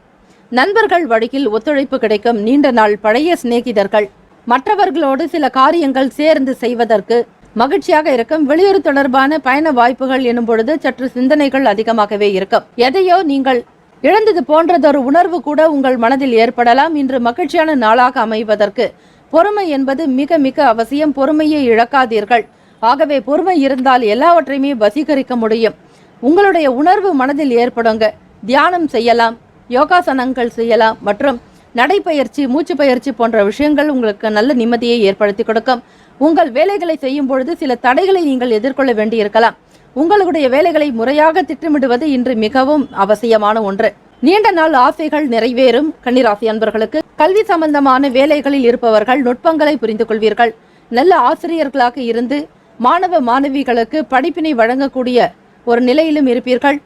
நண்பர்கள் வழியில் ஒத்துழைப்பு கிடைக்கும். நீண்ட நாள் பழைய சிநேகிதர்கள் மற்றவர்களோடு சில காரியங்கள் சேர்ந்து செய்வதற்கு மகிழ்ச்சியாக இருக்கும். வெளியூர் தொடர்பான பயண வாய்ப்புகள் எனும் பொழுது சற்று சிந்தனைகள் அதிகமாகவே இருக்கும். எதையோ நீங்கள் இழந்தது போன்றதொரு உணர்வு கூட உங்கள் மனதில் ஏற்படலாம். இன்று மகிழ்ச்சியான நாளாக அமைவதற்கு பொறுமை என்பது மிக மிக அவசியம். பொறுமையை இழக்காதீர்கள். ஆகவே பொறுமை இருந்தால் எல்லாவற்றையுமே வசீகரிக்க முடியும். உங்களுடைய உணர்வு மனதில் ஏற்படுங்க. தியானம் செய்யலாம், யோகாசனங்கள் செய்யலாம் மற்றும் நடைப்பயிற்சி, மூச்சு பயிற்சி போன்ற விஷயங்கள் உங்களுக்கு நல்ல நிம்மதியை ஏற்படுத்தி கொடுக்கும். உங்கள் வேலைகளை செய்யும் பொழுது சில தடைகளை நீங்கள் எதிர்கொள்ள வேண்டியிருக்கலாம். உங்களுடைய வேலைகளை முறையாக திட்டமிடுவது இன்று மிகவும் அவசியமான ஒன்று. நீண்ட நாள் ஆசைகள் நிறைவேறும். கன்னிராசி அன்பர்களுக்கு கல்வி சம்பந்தமான வேலைகளில் இருப்பவர்கள் நுட்பங்களை புரிந்து கொள்வீர்கள். நல்ல ஆசிரியர்களாக இருந்து மாணவ மாணவிகளுக்கு படிப்பினை வழங்கக்கூடிய ஒரு நிலையிலும் இருப்பீர்கள்.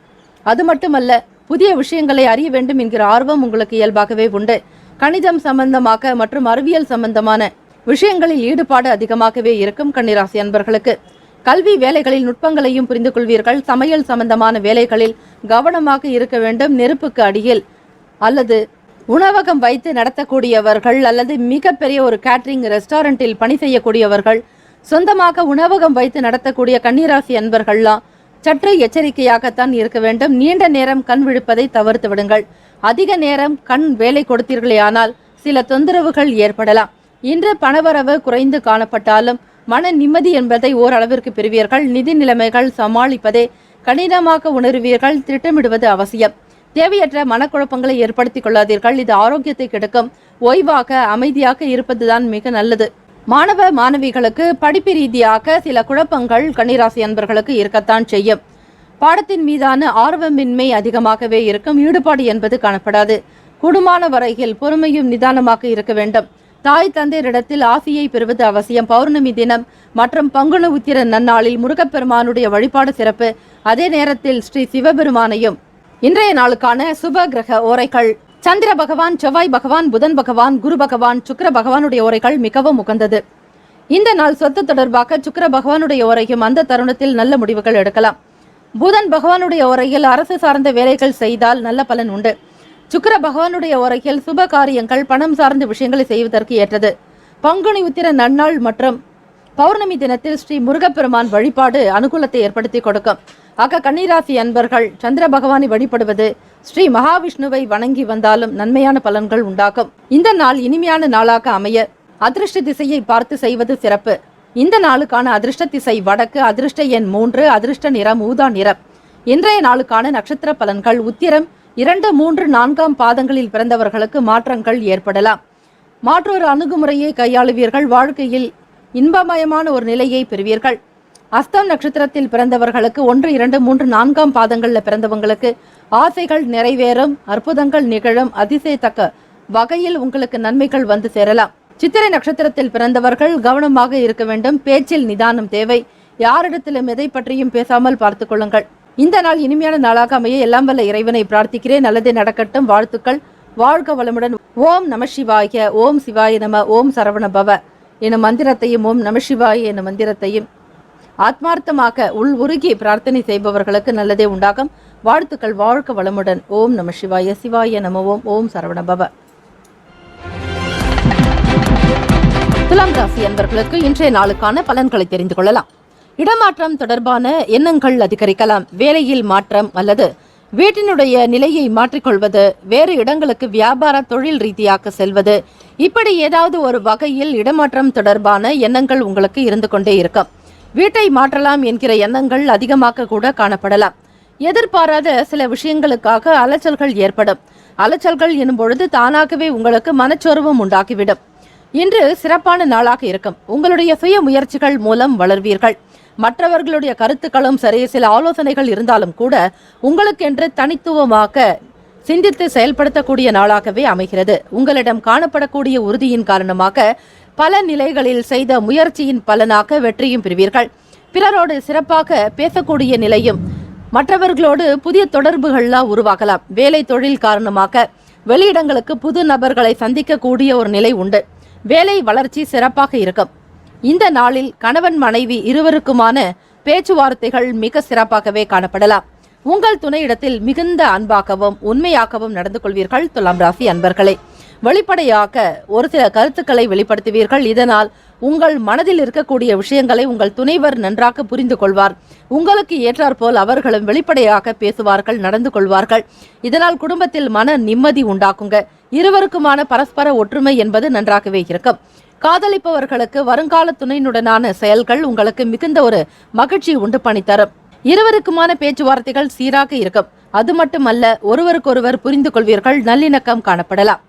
அது மட்டுமல்ல, புதிய விஷயங்களை அறிய வேண்டும் என்கிற ஆர்வம் உங்களுக்கு இயல்பாகவே உண்டு. கணிதம் சம்பந்தமாக மற்றும் அறிவியல் சம்பந்தமான விஷயங்களில் ஈடுபாடு அதிகமாகவே இருக்கும். கன்னிராசி அன்பர்களுக்கு கல்வி வேலைகளில் நுட்பங்களையும் புரிந்து கொள்வீர்கள். சமையல் சம்பந்தமான வேலைகளில் கவனமாக இருக்க வேண்டும். நெருப்புக்கு அடியில் அல்லது உணவகம் வைத்து நடத்தக்கூடியவர்கள் அல்லது மிகப்பெரிய ஒரு கேட்டரிங் ரெஸ்டாரண்டில் பணி செய்யக்கூடியவர்கள், சொந்தமாக உணவகம் வைத்து நடத்தக்கூடிய கன்னிராசி அன்பர்கள்லாம் சற்று எச்சரிக்கையாகத்தான் இருக்க வேண்டும். நீண்ட நேரம் கண் விழிப்பதை தவிர்த்து விடுங்கள். அதிக நேரம் கண் வேலை கொடுத்தீர்களேயானால் சில தொந்தரவுகள் ஏற்படலாம். இன்று பணவரவு குறைந்து காணப்பட்டாலும் மன நிம்மதி என்பதை ஓரளவிற்கு பெறுவீர்கள். நிதி நிலைமைகள் சமாளிப்பதே கடினமாக உணர்வீர்கள். திட்டமிடுவது அவசியம். தேவையற்ற மனக்குழப்பங்களை ஏற்படுத்திக் கொள்ளாதீர்கள். இது ஆரோக்கியத்தை கெடுக்கும். ஓய்வாக அமைதியாக இருப்பதுதான் மிக நல்லது. மாணவ மாணவிகளுக்கு படிப்பு ரீதியாக சில குழப்பங்கள் கன்னிராசி அன்பர்களுக்கு இருக்கத்தான் செய்யும். பாடத்தின் மீதான ஆர்வமின்மை அதிகமாகவே இருக்கும். ஈடுபாடு என்பது காணப்படாது. கூடுமான வரையில் பொறுமையும் நிதானமாக இருக்க வேண்டும். தாய் தந்தையரிடத்தில் ஆசையை பெறுவது அவசியம். பௌர்ணமி தினம் மற்றும் பங்குனி உத்திர நன்னாளில் முருகப்பெருமானுடைய வழிபாடு சிறப்பு. அதே நேரத்தில் ஸ்ரீ சிவபெருமானையும் இன்றைய நாளுக்கான சுப கிரக ஓரைகள். சந்திர பகவான், செவ்வாய் பகவான், புதன் பகவான், குரு பகவான், சுக்கிர பகவானுடைய ஓரைகள் மிகவும் உகந்தது. இந்த நாள் சொத்து தொடர்பாக சுக்கிர பகவானுடைய ஓரையும் அந்த தருணத்தில் நல்ல முடிவுகள் எடுக்கலாம். புதன் பகவானுடைய ஓரையில் அரசு சார்ந்த வேலைகள் செய்தால் நல்ல பலன் உண்டு. சுக்கிர பகவானுடைய ஓரையில் சுப காரியங்கள், பணம் சார்ந்த விஷயங்களை செய்வதற்கு ஏற்றது. பங்குனி உத்திர நன்னாள் மற்றும் பௌர்ணமி தினத்தில் ஸ்ரீ முருகப்பெருமான் வழிபாடு அனுகூலத்தை ஏற்படுத்தி கொடுக்கும். ஆக கன்னிராசி அன்பர்கள் சந்திர பகவானை வழிபடுவது, ஸ்ரீ மகாவிஷ்ணுவை வணங்கி வந்தாலும் நன்மையான பலன்கள் உண்டாகும். இந்த நாள் இனிமையான நாளாக அமைய அதிர்ஷ்ட திசையை பார்த்து செய்வது சிறப்பு. இந்த நாளுக்கான அதிர்ஷ்ட திசை வடக்கு. அதிர்ஷ்ட எண் 3. அதிர்ஷ்ட நிறம் ஊதா நிறம். இன்றைய நாளுக்கான நட்சத்திர பலன்கள். உத்திரம் 2, 3, 4 பாதங்களில் பிறந்தவர்களுக்கு மாற்றங்கள் ஏற்படலாம். மாற்றொரு அணுகுமுறையை கையாளுவீர்கள். வாழ்க்கையில் இன்பமயமான ஒரு நிலையை பெறுவீர்கள். அஸ்தம் நட்சத்திரத்தில் பிறந்தவர்களுக்கு 1, 2, 3, 4 பாதங்களில் பிறந்தவங்களுக்கு ஆசைகள் நிறைவேறும். அற்புதங்கள் நிகழும். அதிசயத்தக்க வகையில் உங்களுக்கு நன்மைகள் வந்து சேரலாம். சித்திரை நட்சத்திரத்தில் பிறந்தவர்கள் கவனமாக இருக்க வேண்டும். பேச்சில் நிதானம் தேவை. யாரிடத்திலும் எதை பற்றியும் பேசாமல் பார்த்துக் கொள்ளுங்கள். இந்த நாள் இனிமையான நாளாக அமைய எல்லாம் வல்ல இறைவனை பிரார்த்திக்கிறேன். நல்லதே நடக்கட்டும். வாழ்த்துக்கள். வாழ்க வளமுடன். ஓம் நம சிவாய. ஓம் சிவாய நம. ஓம் சரவண பவ எனும் மந்திரத்தையும், ஓம் நம சிவாய எனும் மந்திரத்தையும் ஆத்மார்த்தமாக உள் உருகி பிரார்த்தனை செய்பவர்களுக்கு நல்லதே உண்டாகும். வாழ்த்துக்கள். வாழ்க வளமுடன். ஓம் நம சிவாய. சிவாய நம. ஓம். ஓம் சரவண பவ. துலாம் ராசி அன்பர்களுக்கு இன்றைய நாளுக்கான பலன்களை தெரிந்து கொள்ளலாம். இடமாற்றம் தொடர்பான எண்ணங்கள் அதிகரிக்கலாம். வேலையில் மாற்றம் அல்லது வீட்டினுடைய நிலையை மாற்றிக்கொள்வது, வேறு இடங்களுக்கு வியாபார தொழில் ரீதியாக செல்வது, இப்படி ஏதாவது ஒரு வகையில் இடமாற்றம் தொடர்பான எண்ணங்கள் உங்களுக்கு இருந்து கொண்டே இருக்கும். வீட்டை மாற்றலாம் என்கிற எண்ணங்கள் அதிகமாக கூட காணப்படலாம். எதிர்பாராத சில விஷயங்களுக்காக அலைச்சல்கள் ஏற்படும். அலைச்சல்கள் எனும் பொழுது தானாகவே உங்களுக்கு மனச்சோர்வும் உண்டாகிவிடும். இன்று சிறப்பான நாளாக இருக்கும். உங்களுடைய சுய முயற்சிகள் மூலம் வளர்வீர்கள். மற்றவர்களுடைய கருத்துக்களும் சரி, சில ஆலோசனைகள் இருந்தாலும் கூட உங்களுக்கென்று தனித்துவமாக சிந்தித்து செயல்படுத்தக்கூடிய நாளாகவே அமைகிறது. உங்களிடம் காணப்படக்கூடிய உறுதியின் காரணமாக பல நிலைகளில் செய்த முயற்சியின் பலனாக வெற்றியும் பெறுவீர்கள். பிறரோடு சிறப்பாக பேசக்கூடிய நிலையும், மற்றவர்களோடு புதிய தொடர்புகள்லாம் உருவாகலாம். வேலை தொழில் காரணமாக வெளியிடங்களுக்கு புது நபர்களை சந்திக்கக்கூடிய ஒரு நிலை உண்டு. வேலை வளர்ச்சி சிறப்பாக இருக்கும். இந்த நாளில் கணவன் மனைவி இருவருக்குமான பேச்சுவார்த்தைகள் மிக சிறப்பாகவே காணப்படலாம். உங்கள் துணையிடத்தில் மிகுந்த அன்பாகவும் உண்மையாகவும் நடந்து கொள்வீர்கள். துலாம் ராசி அன்பர்களே, வெளிப்படையாக ஒரு சில கருத்துக்களை வெளிப்படுத்துவீர்கள். இதனால் உங்கள் மனதில் இருக்கக்கூடிய விஷயங்களை உங்கள் துணைவர் நன்றாக புரிந்து கொள்வார். உங்களுக்கு ஏற்றாற்போல் அவர்களும் வெளிப்படையாக பேசுவார்கள், நடந்து கொள்வார்கள். இதனால் குடும்பத்தில் மன நிம்மதி உண்டாக்குங்க. இருவருக்குமான பரஸ்பர ஒற்றுமை என்பது நன்றாகவே இருக்கும். காதலிப்பவர்களுக்கு வருங்கால துணையினுடனான செயல்கள் உங்களுக்கு மிகுந்த ஒரு மகிழ்ச்சி உண்டு பண்ணி தரும். இருவருக்குமான பேச்சுவார்த்தைகள் சீராக இருக்கும். அது மட்டுமல்ல, ஒருவருக்கொருவர் புரிந்து கொள்வீர்கள். நல்லிணக்கம் காணப்படலாம்.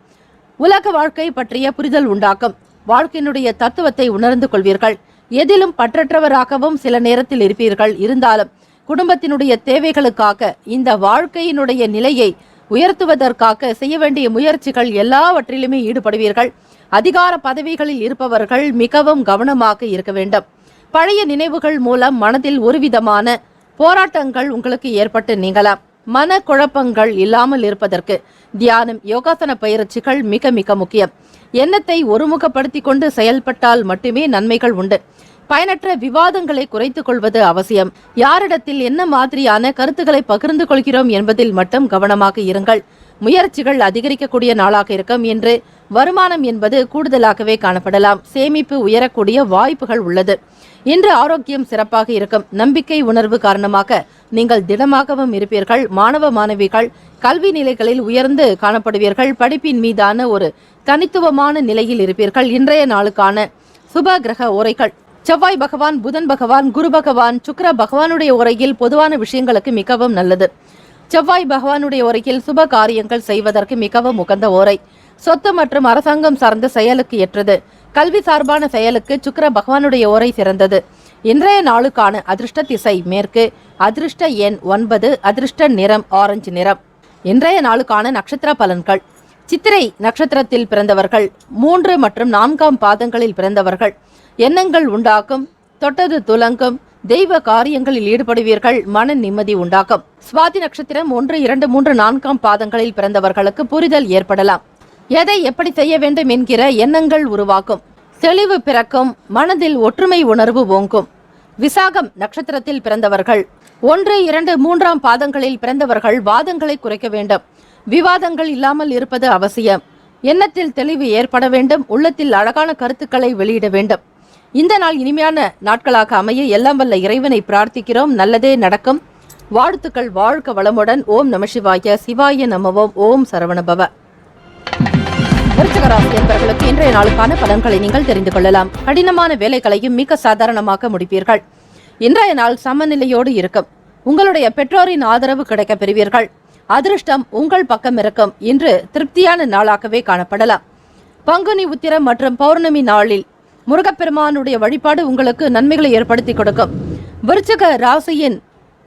உலக வாழ்க்கை பற்றிய புரிதல் உண்டாக்கும். வாழ்க்கையினுடைய தத்துவத்தை உணர்ந்து கொள்வீர்கள். எதிலும் பற்றற்றவராகவும் சில நேரத்தில் இருப்பீர்கள். இருந்தாலும் குடும்பத்தினுடைய தேவைகளுக்காக, இந்த வாழ்க்கையினுடைய நிலையை உயர்த்துவதற்காக செய்ய வேண்டிய முயற்சிகள் எல்லாவற்றிலுமே ஈடுபடுவீர்கள். அதிகார பதவிகளில் இருப்பவர்கள் மிகவும் கவனமாக இருக்க வேண்டும். பழைய நினைவுகள் மூலம் மனதில் ஒருவிதமான போராட்டங்கள் உங்களுக்கு ஏற்பட்டு நீங்கலாம். மன குழப்பங்கள் இல்லாமல் இருப்பதற்கு தியானம், யோகாசன பயிற்சிகள் மிக மிக முக்கியம். எண்ணத்தை ஒருமுகப்படுத்தி கொண்டு செயல்பட்டால் மட்டுமே நன்மைகள் உண்டு. பயனற்ற விவாதங்களை குறைத்துக் கொள்வது அவசியம். யாரிடத்தில் என்ன மாதிரியான கருத்துக்களை பகிர்ந்து கொள்கிறோம் என்பதில் மட்டும் கவனமாக இருங்கள். முயற்சிகள் அதிகரிக்கக்கூடிய நாளாக இருக்கும். என்று வருமானம் என்பது கூடுதலாகவே காணப்படலாம். சேமிப்பு உயரக்கூடிய வாய்ப்புகள் உள்ளது. இன்று ஆரோக்கியம் சிறப்பாக இருக்கும். நம்பிக்கை உணர்வு காரணமாக நீங்கள் திடமாகவும் இருப்பீர்கள். மாணவ மாணவிகள் கல்வி நிலைகளில் உயர்ந்து காணப்படுவீர்கள். படிப்பின் மீதான ஒரு தனித்துவமான நிலையில் இருப்பீர்கள். இன்றைய நாளுக்கான சுப கிரக உரைகள்: செவ்வாய் பகவான், புதன் பகவான், குரு பகவான், சுக்கிர பகவானுடைய உரையில் பொதுவான விஷயங்களுக்கு மிகவும் நல்லது. செவ்வாய் பகவானுடைய உரையில் சுப காரியங்கள் செய்வதற்கு மிகவும் உகந்த ஓரை. சொத்து மற்றும் அரசாங்கம் சார்ந்த செயலுக்கு ஏற்றது. கல்வி சார்பான செயலுக்கு சுக்கிர பகவானுடைய ஓரை சிறந்தது. இன்றைய நாளுக்கான அதிர்ஷ்ட திசை மேற்கு. அதிர்ஷ்ட எண் 9. அதிர்ஷ்ட நிறம் ஆரஞ்சு நிறம். இன்றைய நாளுக்கான நட்சத்திர பலன்கள்: சித்திரை நட்சத்திரத்தில் பிறந்தவர்கள், 3 மற்றும் 4ஆம் பாதங்களில் பிறந்தவர்கள் எண்ணங்கள் உண்டாக்கும். தொட்டது துலங்கும். தெய்வ காரியங்களில் ஈடுபடுவீர்கள். மன நிம்மதி உண்டாக்கும். சுவாதி நட்சத்திரம் 1, 2, 3, 4ஆம் பாதங்களில் பிறந்தவர்களுக்கு புரிதல் ஏற்படலாம். எதை எப்படி செய்ய வேண்டும் என்கிற எண்ணங்கள் உருவாக்கும். தெளிவு பிறக்கும். மனதில் ஒற்றுமை உணர்வு ஓங்கும். விசாகம் நட்சத்திரத்தில் பிறந்தவர்கள், 1, 2, 3ஆம் பாதங்களில் பிறந்தவர்கள் வாதங்களை குறைக்க வேண்டும். விவாதங்கள் இல்லாமல் இருப்பது அவசியம். எண்ணத்தில் தெளிவு ஏற்பட வேண்டும். உள்ளத்தில் அழகான கருத்துக்களை வெளியிட வேண்டும். இந்த நாள் இனிமையான நாட்களாக அமைய எல்லாம் வல்ல இறைவனை பிரார்த்திக்கிறோம். நல்லதே நடக்கும். வாழ்த்துக்கள். வாழ்க வளமுடன். ஓம் நம சிவாய. சிவாய நமவோம். ஓம் சரவணபவ. விருச்சிக ராசி என்பவர்களுக்கு இன்றைய நாளுக்கான பலன்களை நீங்கள் தெரிந்து கொள்ளலாம். கடினமான வேலைகளையும் மிக சாதாரணமாக முடிப்பீர்கள். இன்றைய நாள் சமநிலையோடு இருக்கும். உங்களுடைய பெற்றோரின் ஆதரவு கிடைக்க பெறுவீர்கள். அதிர்ஷ்டம் உங்கள் பக்கம் இருக்கும். இன்று திருப்தியான நாளாகவே காணப்படலாம். பங்குனி, உத்திரம் மற்றும் பௌர்ணமி நாளில் முருகப்பெருமானுடைய வழிபாடு உங்களுக்கு நன்மைகளை ஏற்படுத்தி கொடுக்கும். விருச்சிக ராசியின்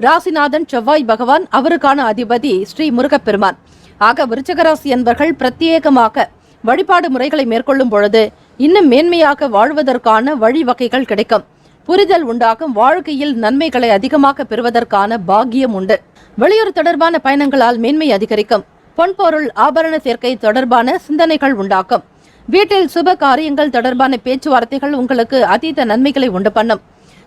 ராசிநாதன் செவ்வாய் பகவான், அவருக்கான அதிபதி ஸ்ரீ முருகப்பெருமான். ஆக விருச்சிக ராசி என்பவர்கள் பிரத்யேகமாக வழிபாடு முறைகளை மேற்கொள்ளும் பொழுது இன்னும் மேன்மையாக வாழ்வதற்கான வழிவகைகள் கிடைக்கும். புரிதல் உண்டாகும். வாழ்க்கையில் நன்மைகளை அதிகமாக பெறுவதற்கான பாக்கியம் உண்டு. வெளியூர் தொடர்பான பயணங்களால் மேன்மை அதிகரிக்கும். பொன்பொருள் ஆபரண சேர்க்கை தொடர்பான சிந்தனைகள் உண்டாக்கும். வீட்டில் சுப காரியங்கள் தொடர்பான பேச்சுவார்த்தைகள் உங்களுக்கு அதீத நன்மைகளை உண்டு பண்ணும்.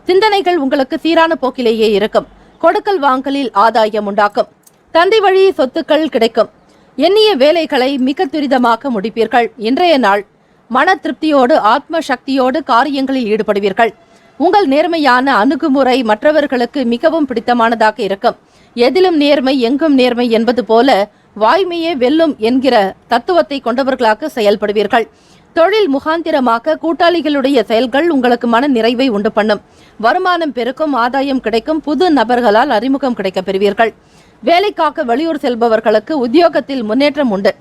சிந்தனைகள் உங்களுக்கு சீரான போக்கிலேயே இருக்கும். கொடுக்கல் வாங்கலில் ஆதாயம் உண்டாக்கும். தந்தை வழி சொத்துக்கள் கிடைக்கும். எண்ணிய வேலைகளை மிக துரிதமாக முடிப்பீர்கள். இன்றைய நாள் மன திருப்தியோடு ஆத்ம சக்தியோடு காரியங்களில் ஈடுபடுவீர்கள். உங்கள் நேர்மையான அணுகுமுறை மற்றவர்களுக்கு மிகவும் பிடித்தமானதாக இருக்கும். எதிலும் நேர்மை எங்கும் நேர்மை என்பது போல வாய்மையே வெல்லும் என்கிற தத்துவத்தை கொண்டவர்களாக செயல்படுவீர்கள். தொழில் முகாந்திரமாக கூட்டாளிகளுடைய செயல்கள் உங்களுக்கு மன நிறைவை உண்டு பண்ணும். வருமானம் பெருக்கும். ஆதாயம் கிடைக்கும். புது நபர்களால் அறிமுகம் கிடைக்க பெறுவீர்கள். வேலைக்காக வெளியூர் செல்பவர்களுக்கு உத்தியோகத்தில் முன்னேற்றம் உண்டு.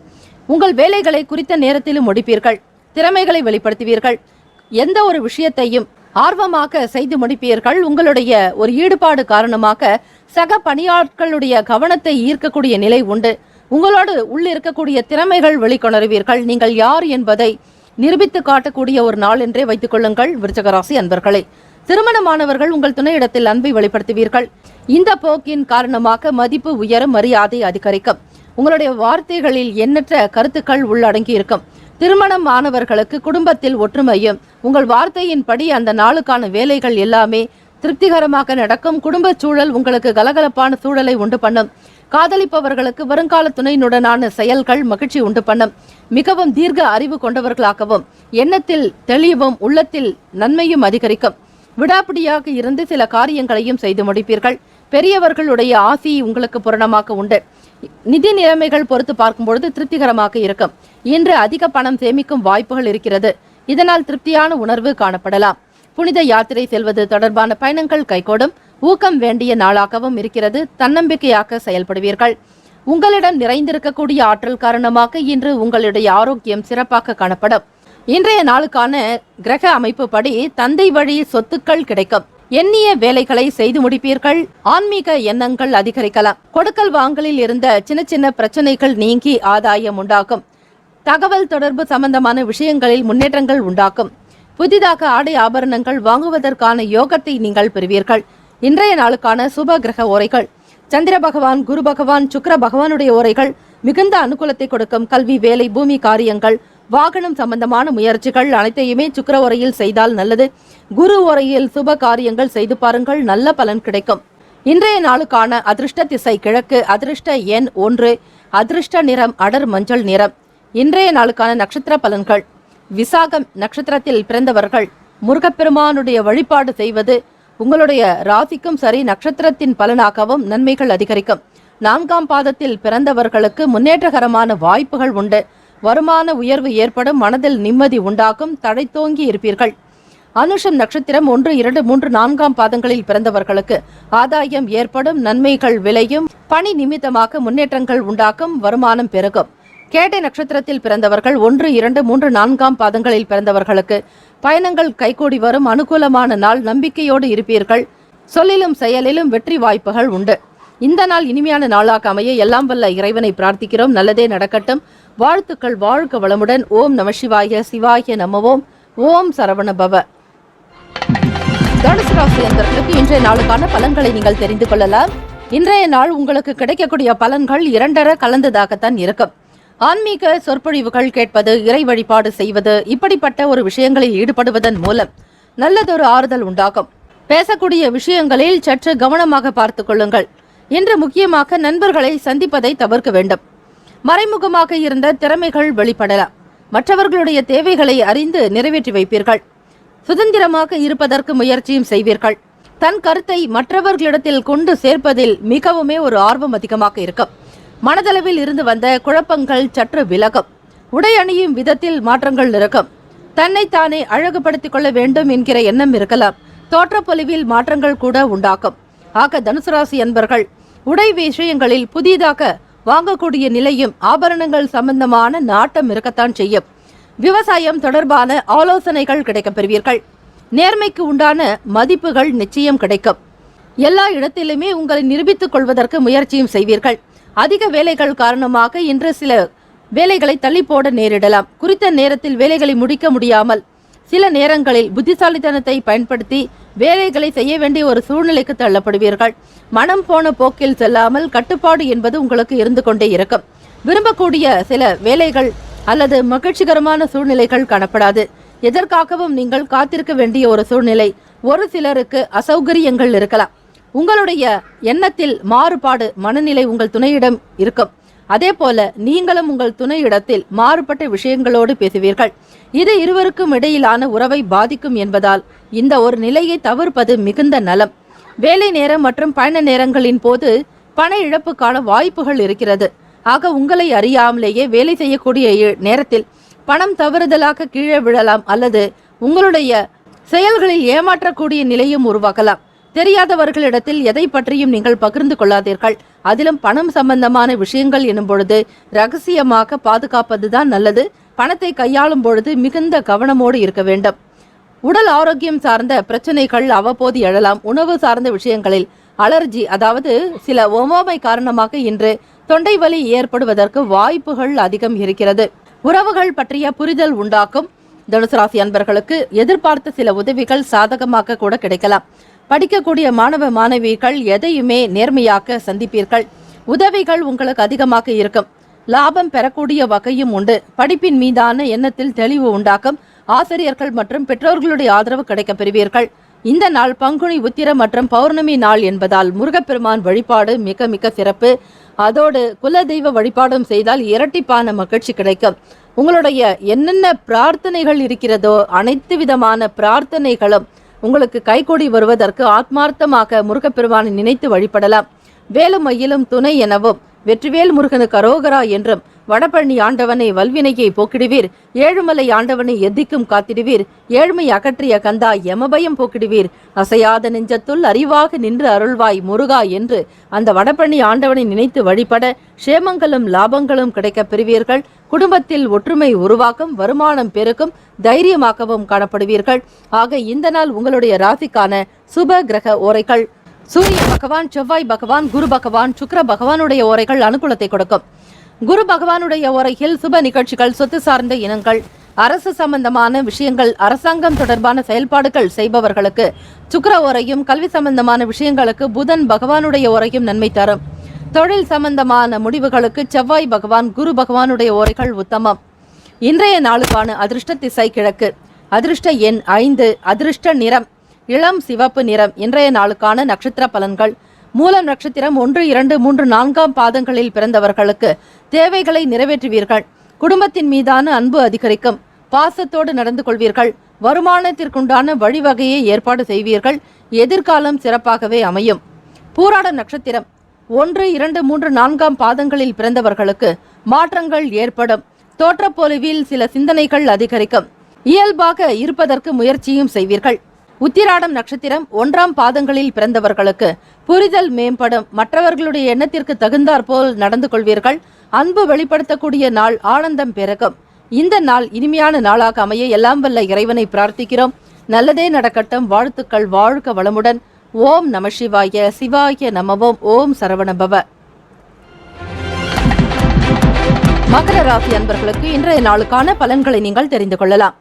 உங்கள் வேலைகளை குறித்த நேரத்திலும் முடிப்பீர்கள். திறமைகளை வெளிப்படுத்துவீர்கள். எந்த ஒரு விஷயத்தையும் ஆர்வமாக செய்து முடிப்பீர்கள். உங்களுடைய ஒரு ஈடுபாடு காரணமாக சக பணியாட்களுடைய கவனத்தை ஈர்க்கக்கூடிய நிலை உண்டு. உங்களோடு உள்ளிருக்கக்கூடிய திறமைகள் வெளிக்கொணருவீர்கள். நீங்கள் யார் என்பதை நிரூபித்து காட்டக்கூடிய ஒரு நாள் என்றே வைத்துக் கொள்ளுங்கள். விருச்சிக ராசி அன்பர்களே, திருமணமானவர்கள் உங்கள் துணையிடத்தில் அன்பை வெளிப்படுத்துவீர்கள். இந்த போக்கின் காரணமாக மதிப்பு உயரும். மரியாதை அதிகரிக்கும். உங்களுடைய வார்த்தைகளில் எண்ணற்ற கருத்துக்கள் உள்ளடங்கி இருக்கும். திருமணம் ஆனவர்களுக்கு குடும்பத்தில் ஒற்றுமையும். உங்கள் வார்த்தையின்படி அந்த நாளுக்கான வேலைகள் எல்லாமே திருப்திகரமாக நடக்கும். குடும்ப சூழல் உங்களுக்கு கலகலப்பான சூழலை உண்டு பண்ணும். காதலிப்பவர்களுக்கு வருங்கால துணையினுடனான செயல்கள் மகிழ்ச்சி உண்டு பண்ணும். மிகவும் தீர்க்க அறிவு கொண்டவர்களாகவும் எண்ணத்தில் தெளிவும் உள்ளத்தில் நன்மையும் அதிகரிக்கும். விடாப்பிடியாக இருந்து சில காரியங்களையும் செய்து முடிப்பீர்கள். பெரியவர்களுடைய ஆசி உங்களுக்கு பூரணமாக உண்டு. நிதி நிலைமைகள் பொறுத்து பார்க்கும்பொழுது திருப்திகரமாக இருக்கும். இன்று அதிக பணம் சேமிக்கும் வாய்ப்புகள் இருக்கிறது. இதனால் திருப்தியான உணர்வு காணப்படலாம். புனித யாத்திரை செல்வது தொடர்பான பயணங்கள் கைகூடும். ஊக்கம் வேண்டிய நாளாகவும் இருக்கிறது. தன்னம்பிக்கையாக செயல்படுவீர்கள். உங்களிடம் நிறைந்திருக்கக்கூடிய ஆற்றல் காரணமாக இன்று உங்களுடைய ஆரோக்கியம் சிறப்பாக காணப்படும். இன்றைய நாளுக்கான கிரக அமைப்பு படி தந்தை வழி சொத்துக்கள் கிடைக்கும். எண்ணிய வேலைகளை செய்து முடிப்பீர்கள். ஆன்மீக எண்ணங்கள் அதிகரிக்கலாம். கொடுக்கல் வாங்கலில் இருந்த சின்ன சின்ன பிரச்சனைகள் நீங்கி ஆதாயம் உண்டாகும். தகவல் தொடர்பு சம்பந்தமான விஷயங்களில் முன்னேற்றங்கள் உண்டாக்கும். புதிதாக ஆடை ஆபரணங்கள் வாங்குவதற்கான யோகத்தை நீங்கள் பெறுவீர்கள். இன்றைய நாளுக்கான சுப கிரக ஓரைகள்: சந்திர பகவான், குரு பகவான், சுக்கிர பகவானுடைய ஓரைகள் மிகுந்த அனுகூலத்தை கொடுக்கும். கல்வி, வேலை, பூமி காரியங்கள், வாகனம் சம்பந்தமான முயற்சிகள் அனைத்தையுமே சுக்கிர ஓரையில் செய்தால் நல்லது. குரு ஓரையில் சுப காரியங்கள் செய்து பாருங்கள், நல்ல பலன் கிடைக்கும். இன்றைய நாளுக்கான அதிர்ஷ்ட திசை கிழக்கு. அதிர்ஷ்ட எண் 1. அதிர்ஷ்ட நிறம் அடர் மஞ்சள் நிறம். இன்றைய நாளுக்கான நட்சத்திர பலன்கள்: விசாகம் நட்சத்திரத்தில் பிறந்தவர்கள் முருகப்பெருமானுடைய வழிபாடு செய்வது உங்களுடைய ராசிக்கும் சரி நட்சத்திரத்தின் பலனாகவும் நன்மைகள் அதிகரிக்கும். 4ஆம் பாதத்தில் பிறந்தவர்களுக்கு முன்னேற்றகரமான வாய்ப்புகள் உண்டு. வருமான உயர்வு ஏற்படும். மனதில் நிம்மதி உண்டாகும். தடைத்தோங்கி இருப்பீர்கள். அனுஷம் நட்சத்திரம் 1, 2, 3, 4ஆம் பாதங்களில் பிறந்தவர்களுக்கு ஆதாயம் ஏற்படும். நன்மைகள் விளையும். பணி நிமித்தமாக முன்னேற்றங்கள் உண்டாக்கும். வருமானம் பெருகும். கேட்டை நட்சத்திரத்தில் பிறந்தவர்கள் 1, 2, 3, 4ஆம் பாதங்களில் பிறந்தவர்களுக்கு பயணங்கள் கைகூடி வரும். அனுகூலமான நாள். நம்பிக்கையோடு இருப்பீர்கள். சொல்லிலும் செயலிலும் வெற்றி வாய்ப்புகள் உண்டு. இந்த நாள் இனிமையான நாளாக அமைய எல்லாம் வல்ல இறைவனை பிரார்த்திக்கிறோம். நல்லதே நடக்கட்டும். வாழ்த்துக்கள். வாழ்க வளமுடன். ஓம் நம சிவாய. சிவாய நமவோம். ஓம் சரவண பவ. தனுசு ராசி அன்பர்களுக்கு இன்றைய நாளுக்கான பலன்களை நீங்கள் தெரிந்து கொள்ளலாம். இன்றைய நாள் உங்களுக்கு கிடைக்கக்கூடிய பலன்கள் 2 கலந்ததாகத்தான் இருக்கும். ஆன்மீக சொற்பொழிவுகள் கேட்பது, இறை வழிபாடு செய்வது, இப்படிப்பட்ட ஒரு விஷயங்களில் ஈடுபடுவதன் மூலம் நல்லதொரு ஆறுதல் உண்டாகும். பேசக்கூடிய விஷயங்களில் சற்று கவனமாக பார்த்து கொள்ளுங்கள். இன்று முக்கியமாக நண்பர்களை சந்திப்பதை தவிர்க்க வேண்டும். மறைமுகமாக இருந்த திறமைகள் வெளிப்படலாம். மற்றவர்களுடைய தேவைகளை அறிந்து நிறைவேற்றி வைப்பீர்கள். சுதந்திரமாக இருப்பதற்கு முயற்சியும் செய்வீர்கள். தன் கருத்தை மற்றவர்களிடத்தில் கொண்டு சேர்ப்பதில் மிகவுமே ஒரு ஆர்வம் அதிகமாக இருக்கும். மனதளவில் இருந்து வந்த குழப்பங்கள் சற்று விலகும். உடை அணியும் விதத்தில் மாற்றங்கள் இருக்கும். தன்னைத்தானே அழகுபடுத்திக் கொள்ள வேண்டும் என்கிற எண்ணம் இருக்கலாம். தோற்றப்பொலிவில் மாற்றங்கள் கூட உண்டாக்கும். ஆக தனுசு ராசி அன்பர்கள் உடை விஷயங்களில் புதிதாக வாங்கக்கூடிய நிலையும் ஆபரணங்கள் சம்பந்தமான நாட்டம் இருக்கத்தான் செய்யும். விவசாயம் தொடர்பான ஆலோசனைகள் கிடைக்கப் பெறுவீர்கள். நேர்மைக்கு உண்டான மதிப்புகள் நிச்சயம் கிடைக்கும். எல்லா இடத்திலுமே உங்களை நிரூபித்துக் கொள்வதற்கு முயற்சியும் செய்வீர்கள். அதிக வேலைகள் காரணமாக இன்று சில வேலைகளை தள்ளி போட நேரிடலாம். குறித்த நேரத்தில் வேலைகளை முடிக்க முடியாமல் சில நேரங்களில் புத்திசாலித்தனத்தை பயன்படுத்தி வேலைகளை செய்ய வேண்டிய ஒரு சூழ்நிலைக்கு தள்ளப்படுவீர்கள். மனம் போன போக்கில் செல்லாமல் கட்டுப்பாடு என்பது உங்களுக்கு இருந்து கொண்டே இருக்கும். விரும்பக்கூடிய சில வேலைகள் அல்லது மகிழ்ச்சிகரமான சூழ்நிலைகள் காணப்படாது. எதற்காகவும் நீங்கள் காத்திருக்க வேண்டிய ஒரு சூழ்நிலை. ஒரு சிலருக்கு அசௌகரியங்கள் இருக்கலாம். உங்களுடைய எண்ணத்தில் மாறுபாடு மனநிலை உங்கள் துணையிடம் இருக்கும். அதே போல நீங்களும் உங்கள் துணையிடத்தில் மாறுபட்ட விஷயங்களோடு பேசுவீர்கள். இது இருவருக்கும் இடையிலான உறவை பாதிக்கும் என்பதால் இந்த ஒரு நிலையை தவிர்ப்பது மிகுந்த நலம். வேலை நேரம் மற்றும் பயண நேரங்களின் போது பண இழப்புக்கான வாய்ப்புகள் இருக்கிறது. ஆக உங்களை அறியாமலேயே வேலை செய்யக்கூடிய நேரத்தில் பணம் தவறுதலாக கீழே விழலாம் அல்லது உங்களுடைய செயல்களில் ஏமாற்றக்கூடிய நிலையும் உருவாகலாம். தெரியாதவர்களிடத்தில் எதை பற்றியும் நீங்கள் பகிர்ந்து கொள்ளாதீர்கள். அதிலும் பணம் சம்பந்தமான விஷயங்கள் எனும் பொழுது ரகசியமாக பாதுகாப்பதுதான் நல்லது. பணத்தை கையாளும் பொழுது மிகுந்த கவனமோடு இருக்க வேண்டும். உடல் ஆரோக்கியம் சார்ந்த பிரச்சனைகள் அவ்வப்போது எழலாம். உணவு சார்ந்த விஷயங்களில் அலர்ஜி, அதாவது சில ஒவ்வாமை காரணமாக இன்று தொண்டை வலி ஏற்படுவதற்கு வாய்ப்புகள் அதிகம் இருக்கிறது. உறவுகள் பற்றிய புரிதல் உண்டாக்கும். தனுசு ராசி அன்பர்களுக்கு எதிர்பார்த்த சில உதவிகள் சாதகமாக கூட கிடைக்கலாம். படிக்கக்கூடிய மாணவ மாணவிகள் எதையுமே நேர்மையாக சந்திப்பீர்கள். உதவிகள் உங்களுக்கு அதிகமாக இருக்கும். லாபம் பெறக்கூடிய வகையும் உண்டு. படிப்பின் மீதான எண்ணத்தில் தெளிவு உண்டாக்கும். ஆசிரியர்கள் மற்றும் பெற்றோர்களுடைய ஆதரவு கிடைக்கப் பெறுவீர்கள். இந்த நாள் பங்குனி உத்திர மற்றும் பௌர்ணமி நாள் என்பதால் முருகப்பெருமான் வழிபாடு மிக மிக சிறப்பு. அதோடு குலதெய்வ வழிபாடும் செய்தால் இரட்டிப்பான மகிழ்ச்சி கிடைக்கும். உங்களுடைய என்னென்ன பிரார்த்தனைகள் இருக்கிறதோ அனைத்து விதமான பிரார்த்தனைகளும் உங்களுக்கு கைகூடி வருவதற்கு ஆத்மார்த்தமாக முருகப்பெருமானை நினைத்து வழிபடலாம். வேலும் மயிலும் துணை எனவும் வெற்றிவேல் முருகனுக்கு அரோகரா என்றும் வடபழனி ஆண்டவனை வல்வினையை போக்கிடுவீர், ஏழுமலை ஆண்டவனை எத்திக்கும் காத்திடுவீர், ஏழ்மை அகற்றிய கந்தா யமபயம் போக்கிடுவீர், அசையாத நெஞ்சத்துள் அறிவாக நின்று அருள்வாய் முருகா என்று அந்த வடபழனி ஆண்டவனை நினைத்து வழிபட சேமங்களும் லாபங்களும் கிடைக்கப் பெறுவீர்கள். குடும்பத்தில் ஒற்றுமை உருவாக்கும், வருமானம் பெருக்கும், தைரியமாகவும் காணப்படுவீர்கள். ஆக இந்த நாள் உங்களுடைய ராசிக்கான சுப கிரக ஓரைகள். சூரிய பகவான், செவ்வாய் பகவான், குரு பகவான், சுக்கிர பகவானுடைய ஓரைகள் அனுகூலத்தை கொடுக்கும். குரு பகவானுடைய ஓரையில் சுப நிகழ்ச்சிகள், சொத்து சார்ந்த இனங்கள், அரசு சம்பந்தமான விஷயங்கள், அரசாங்கம் தொடர்பான செயல்பாடுகள் செய்பவர்களுக்கு சுக்கிர ஓரையும், கல்வி சம்பந்தமான விஷயங்களுக்கு புதன் பகவானுடைய ஓரையும் நன்மை தரும். தொழில் சம்பந்தமான முடிவுகளுக்கு செவ்வாய் பகவான், குரு பகவானுடைய ஓரைகள் உத்தமம். இன்றைய நாளுக்கான அதிர்ஷ்ட திசை கிழக்கு. அதிர்ஷ்ட எண் 5. அதிர்ஷ்ட நிறம் இளம் சிவப்பு நிறம். இன்றைய நாளுக்கான நட்சத்திர பலன்கள். மூலம் நட்சத்திரம் 1, 2, 3, 4ஆம் பாதங்களில் பிறந்தவர்களுக்கு தேவைகளை நிறைவேற்றுவீர்கள். குடும்பத்தின் மீதான அன்பு அதிகரிக்கும். பாசத்தோடு நடந்து கொள்வீர்கள். வருமானத்திற்குண்டான வழிவகையை ஏற்பாடு செய்வீர்கள். எதிர்காலம் சிறப்பாகவே அமையும். பூராடம் நட்சத்திரம் 1, 2, 3, 4ஆம் பாதங்களில் பிறந்தவர்களுக்கு மாற்றங்கள் ஏற்படும். தோற்றப்பொலிவில் சில சிந்தனைகள் அதிகரிக்கும். இயல்பாக இருப்பதற்கு முயற்சியும் செய்வீர்கள். உத்திராடம் நட்சத்திரம் 1ஆம் பாதங்களில் பிறந்தவர்களுக்கு புரிதல் மேம்படும். மற்றவர்களுடைய எண்ணத்திற்கு தகுந்தாற்போல் நடந்து கொள்வீர்கள். அன்பு வெளிப்படுத்தக்கூடிய நாள், ஆனந்தம் பெருகும். இந்த நாள் இனிமையான நாளாக அமைய எல்லாம் வல்ல இறைவனை பிரார்த்திக்கிறோம். நல்லதே நடக்கட்டும். வாழ்த்துக்கள். வாழ்க வளமுடன். ஓம் நம சிவாய. சிவாய நமவோம். ஓம் சரவணபவ. மகர ராசி அன்பர்களுக்கு இன்றைய நாளுக்கான பலன்களை நீங்கள் தெரிந்து கொள்ளலாம்.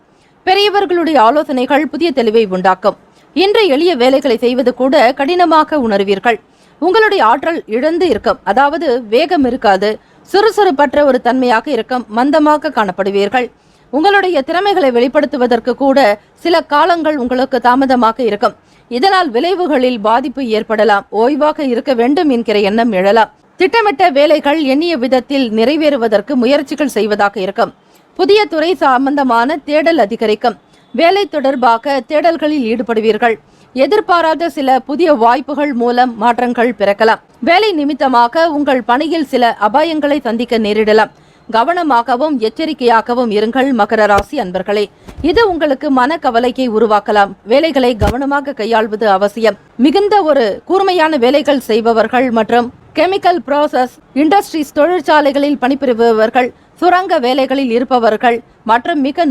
பெரியவர்களுடைய ஆலோசனைகள் புதிய தெளிவை உண்டாக்கும். இன்று எளிய வேலைகளை செய்வது கூட கடினமாக உணர்வீர்கள். உங்களுடைய ஆற்றல் இழந்து இருக்கும். அதாவது வேகம் இருக்காது. சுறுசுறுப்பற்ற ஒரு தன்மையாக இருக்கும். மந்தமாக காணப்படுவீர்கள். உங்களுடைய திறமைகளை வெளிப்படுத்துவதற்கு கூட சில காலங்கள் உங்களுக்கு தாமதமாக இருக்கும். இதனால் விளைவுகளில் பாதிப்பு ஏற்படலாம். ஓய்வாக இருக்க வேண்டும் என்கிற எண்ணம் எழலாம். திட்டமிட்ட வேலைகள் எண்ணிய விதத்தில் நிறைவேறுவதற்கு முயற்சிகள் செய்வதாக இருக்கும். புதிய துறை சம்பந்தமான தேடல் அதிகரிக்கும். வேலை தொடர்பாக தேடல்களில் ஈடுபடுவீர்கள். எதிர்பாராத சில புதிய வாய்ப்புகள் மூலம் மாற்றங்கள் பிறக்கலாம். வேலை நிமித்தமாக உங்கள் பணியில் சில அபாயங்களை சந்திக்க நேரிடலாம். கவனமாகவும் எச்சரிக்கையாகவும் இருங்கள் மகர ராசி அன்பர்களே. இது உங்களுக்கு மன கவலையை உருவாக்கலாம். வேலைகளை கவனமாக கையாள்வது அவசியம். மிகுந்த ஒரு கூர்மையான வேலைகள் செய்பவர்கள் மற்றும் கெமிக்கல் ப்ராசஸ் இண்டஸ்ட்ரீஸ் தொழிற்சாலைகளில் பணிபுரிபவர்கள், சுரங்க வேலைகளில் இருப்பவர்கள் மற்றும் மிக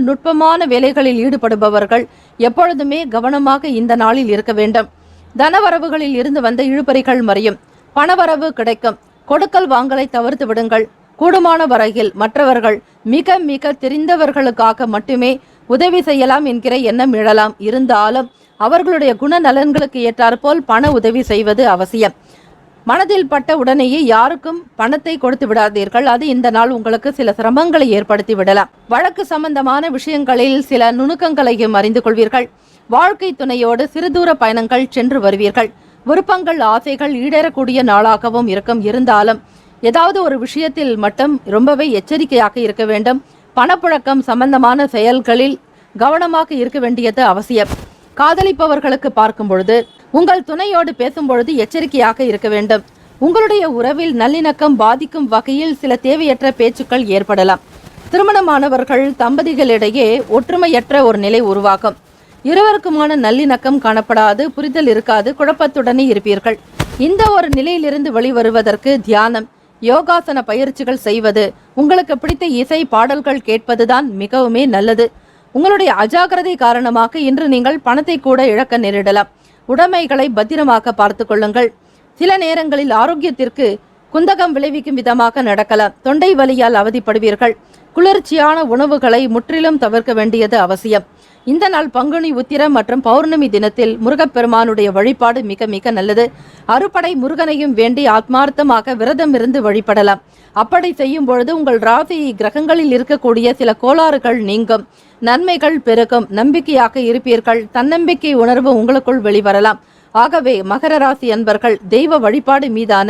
நுட்பமான வேலைகளில் ஈடுபடுபவர்கள் எப்பொழுதுமே கவனமாக இந்த நாளில் இருக்க வேண்டும். தனவரவுகளில் இருந்து வந்த இழுபறிகள் மறையும். பணவரவு கிடைக்கும். கொடுக்கல் வாங்கலை தவிர்த்து விடுங்கள். கூடுமான வரையில் மற்றவர்கள் மிக மிக தெரிந்தவர்களுக்காக மட்டுமே உதவி செய்யலாம் என்கிற எண்ணம் எழலாம். இருந்தாலும் அவர்களுடைய குணநலன்களுக்கு ஏற்றாற்போல் பண உதவி செய்வது அவசியம். மனதில் பட்ட உடனேயே யாருக்கும் பணத்தை கொடுத்து விடாதீர்கள். அது இந்த நாள் உங்களுக்கு சில சிரமங்களை ஏற்படுத்தி விடலாம். வழக்கு சம்பந்தமான விஷயங்களில் சில நுணுக்கங்களையும் அறிந்து கொள்வீர்கள். வாழ்க்கை துணையோடு சிறுதூர பயணங்கள் சென்று வருவீர்கள். விருப்பங்கள், ஆசைகள் ஈடேறக்கூடிய நாளாகவும் இருக்கும். இருந்தாலும் ஏதாவது ஒரு விஷயத்தில் மட்டும் ரொம்பவே எச்சரிக்கையாக இருக்க வேண்டும். பணப்புழக்கம் சம்பந்தமான செயல்களில் கவனமாக இருக்க வேண்டியது அவசியம். காதலிப்பவர்களுக்கு பார்க்கும் பொழுது உங்கள் துணையோடு பேசும் பொழுது எச்சரிக்கையாக இருக்க வேண்டும். உங்களுடைய உறவில் நல்லிணக்கம் பாதிக்கும் வகையில் சில தேவையற்ற பேச்சுக்கள் ஏற்படலாம். திருமணமானவர்கள் தம்பதிகளிடையே ஒற்றுமையற்ற ஒரு நிலை உருவாகும். இருவருக்குமான நல்லிணக்கம் காணப்படாது, புரிதல் இருக்காது, குழப்பத்துடனே இருப்பீர்கள். இந்த ஒரு நிலையிலிருந்து வெளிவருவதற்கு தியானம், யோகாசன பயிற்சிகள் செய்வது, உங்களுக்கு பிடித்த இசை பாடல்கள் கேட்பதுதான் மிகவுமே நல்லது. உங்களுடைய அஜாக்கிரதை காரணமாக இன்று நீங்கள் பணத்தை கூட இழக்க நேரிடலாம். உடைமைகளை பத்திரமாக பார்த்து கொள்ளுங்கள். சில நேரங்களில் ஆரோக்கியத்திற்கு குந்தகம் விளைவிக்கும் விதமாக நடக்கலாம். தொண்டை வலியால் அவதிப்படுவீர்கள். குளிர்ச்சியான உணவுகளை முற்றிலும் தவிர்க்க வேண்டியது அவசியம். இந்த நாள் பங்குனி உத்திரம் மற்றும் பௌர்ணமி தினத்தில் முருகப்பெருமானுடைய வழிபாடு மிக மிக நல்லது. அறுபடை முருகனையும் வேண்டி ஆத்மார்த்தமாக விரதம் இருந்து வழிபடலாம். அப்படி செய்யும் பொழுது உங்கள் ராசி கிரகங்களில் இருக்கக்கூடிய சில கோளாறுகள் நீங்கும், நன்மைகள் பெருகும், நம்பிக்கையாக இருப்பீர்கள். தன்னம்பிக்கை உணர்வு உங்களுக்குள் வெளிவரலாம். ஆகவே மகர ராசி அன்பர்கள் தெய்வ வழிபாடு மீதான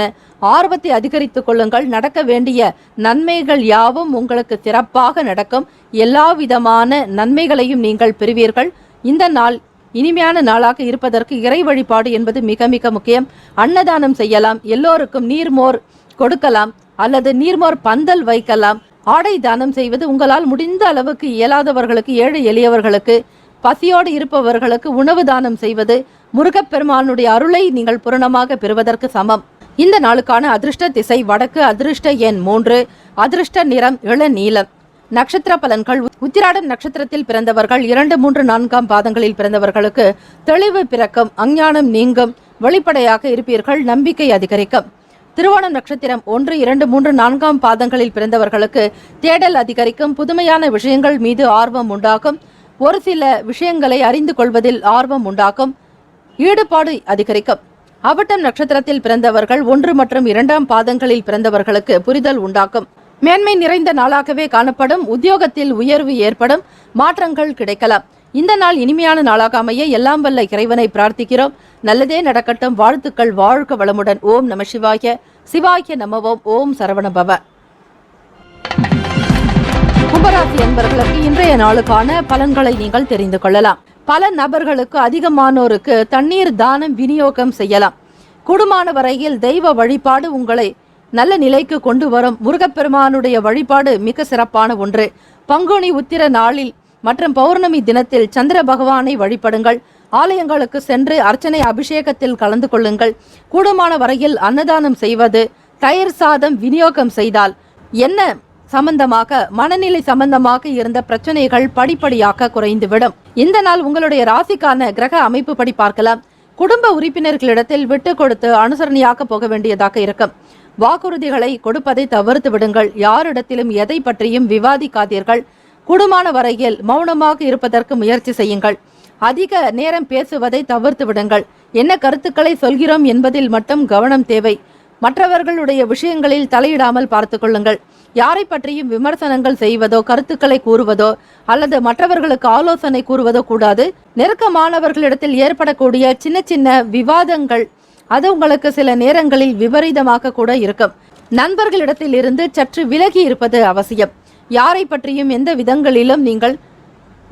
ஆர்வத்தை அதிகரித்துக் கொள்ளுங்கள். நடக்க வேண்டிய நன்மைகள் யாவும் உங்களுக்கு சிறப்பாக நடக்கும். எல்லா விதமான நன்மைகளையும் நீங்கள் பெறுவீர்கள். இந்த நாள் இனிமையான நாளாக இருப்பதற்கு இறை வழிபாடு என்பது மிக மிக முக்கியம். அன்னதானம் செய்யலாம், எல்லோருக்கும் நீர்மோர் கொடுக்கலாம் அல்லது நீர்மோர் பந்தல் வைக்கலாம். ஆடை தானம் செய்வது உங்களால் முடிந்த அளவுக்கு இயலாதவர்களுக்கு, ஏழை எளியவர்களுக்கு, பசியோடு இருப்பவர்களுக்கு உணவு தானம் செய்வது முருகப்பெருமானுடைய அருளை நீங்கள் பூரணமாக பெறுவதற்கு சமம். இந்த நாளுக்கான அதிர்ஷ்ட திசை வடக்கு, அதிர்ஷ்ட எண் 3, அதிர்ஷ்ட நிறம் இளநீலம். நட்சத்திர பலன்கள். உத்திராடம் நட்சத்திரத்தில் பிறந்தவர்கள் 2, 3, 4 பாதங்களில் பிறந்தவர்களுக்கு தெளிவு பிறக்கும், அஞ்ஞானம் நீங்கும், வெளிப்படையாக இருப்பீர்கள், நம்பிக்கை அதிகரிக்கும். திருவோணம் நட்சத்திரம் 1, 2, 3, 4 பாதங்களில் பிறந்தவர்களுக்கு தேடல் அதிகரிக்கும், புதுமையான விஷயங்கள் மீது ஆர்வம் உண்டாகும், ஒரு சில விஷயங்களை அறிந்து கொள்வதில் ஆர்வம் உண்டாகும், ஈடுபாடு அதிகரிக்கும். அவிட்டம் நட்சத்திரத்தில் பிறந்தவர்கள் 1 மற்றும் 2 பாதங்களில் பிறந்தவர்களுக்கு புரிதல் உண்டாக்கும், மேன்மை நிறைந்த நாளாகவே காணப்படும். உத்தியோகத்தில் உயர்வு ஏற்படும், மாற்றங்கள் கிடைக்கலாம். இந்த நாள் இனிமையான நாளாக அமைய எல்லாம் வல்ல இறைவனை பிரார்த்திக்கிறோம். நல்லதே நடக்கட்டும். வாழ்த்துக்கள். வாழ்க வளமுடன். ஓம் நம சிவாய. சிவாய நமவோம். ஓம் சரவணபவ. கும்பராசி என்பவர்களுக்கு இன்றைய நாளுக்கான பலன்களை நீங்கள் தெரிந்து கொள்ளலாம். பல நபர்களுக்கு, அதிகமானோருக்கு தண்ணீர் தானம் விநியோகம் செய்யலாம். கூடுமான வரையில் தெய்வ வழிபாடு உங்களை நல்ல நிலைக்கு கொண்டு வரும். முருகப்பெருமானுடைய வழிபாடு மிக சிறப்பான ஒன்று. பங்குனி உத்திர நாளில் மற்றும் பௌர்ணமி தினத்தில் சந்திர பகவானை வழிபடுங்கள். ஆலயங்களுக்கு சென்று அர்ச்சனை அபிஷேகத்தில் கலந்து கொள்ளுங்கள். கூடுமான வரையில் அன்னதானம் செய்வது, தயிர் சாதம் விநியோகம் செய்தால் என்ன சம்பந்தமாக, மனநிலை சம்பந்தமாக இருந்த பிரச்சனைகள் படிப்படியாக குறைந்துவிடும். இந்த நாள் உங்களுடைய ராசிக்கான கிரக அமைப்பு படி பார்க்கலாம். குடும்ப உறுப்பினர்களிடத்தில் விட்டு கொடுத்து அனுசரணையாக போக வேண்டியதாக இருக்கும். வாக்குறுதிகளை கொடுப்பதை தவிர்த்து விடுங்கள். யாரிடத்திலும் எதை பற்றியும் விவாதிக்காதீர்கள். கூடுமான வரையில் மௌனமாக இருப்பதற்கு முயற்சி செய்யுங்கள். அதிக நேரம் பேசுவதை தவிர்த்து விடுங்கள். என்ன கருத்துக்களை சொல்கிறோம் என்பதில் மட்டும் கவனம் தேவை. மற்றவர்களுடைய விஷயங்களில் தலையிடாமல் பார்த்து கொள்ளுங்கள். யாரை பற்றியும் விமர்சனங்கள் செய்வதோ, கருத்துக்களை கூறுவதோ அல்லது மற்றவர்களுக்கு ஆலோசனை கூறுவதோ கூடாது. நெருக்கமானவர்களிடத்தில் ஏற்படக்கூடிய சின்ன சின்ன விவாதங்கள் அது உங்களுக்கு சில நேரங்களில் விபரீதமாக கூட இருக்கும். நண்பர்களிடத்தில் இருந்து சற்று விலகி இருப்பது அவசியம். யாரை பற்றியும் எந்த விதங்களிலும் நீங்கள்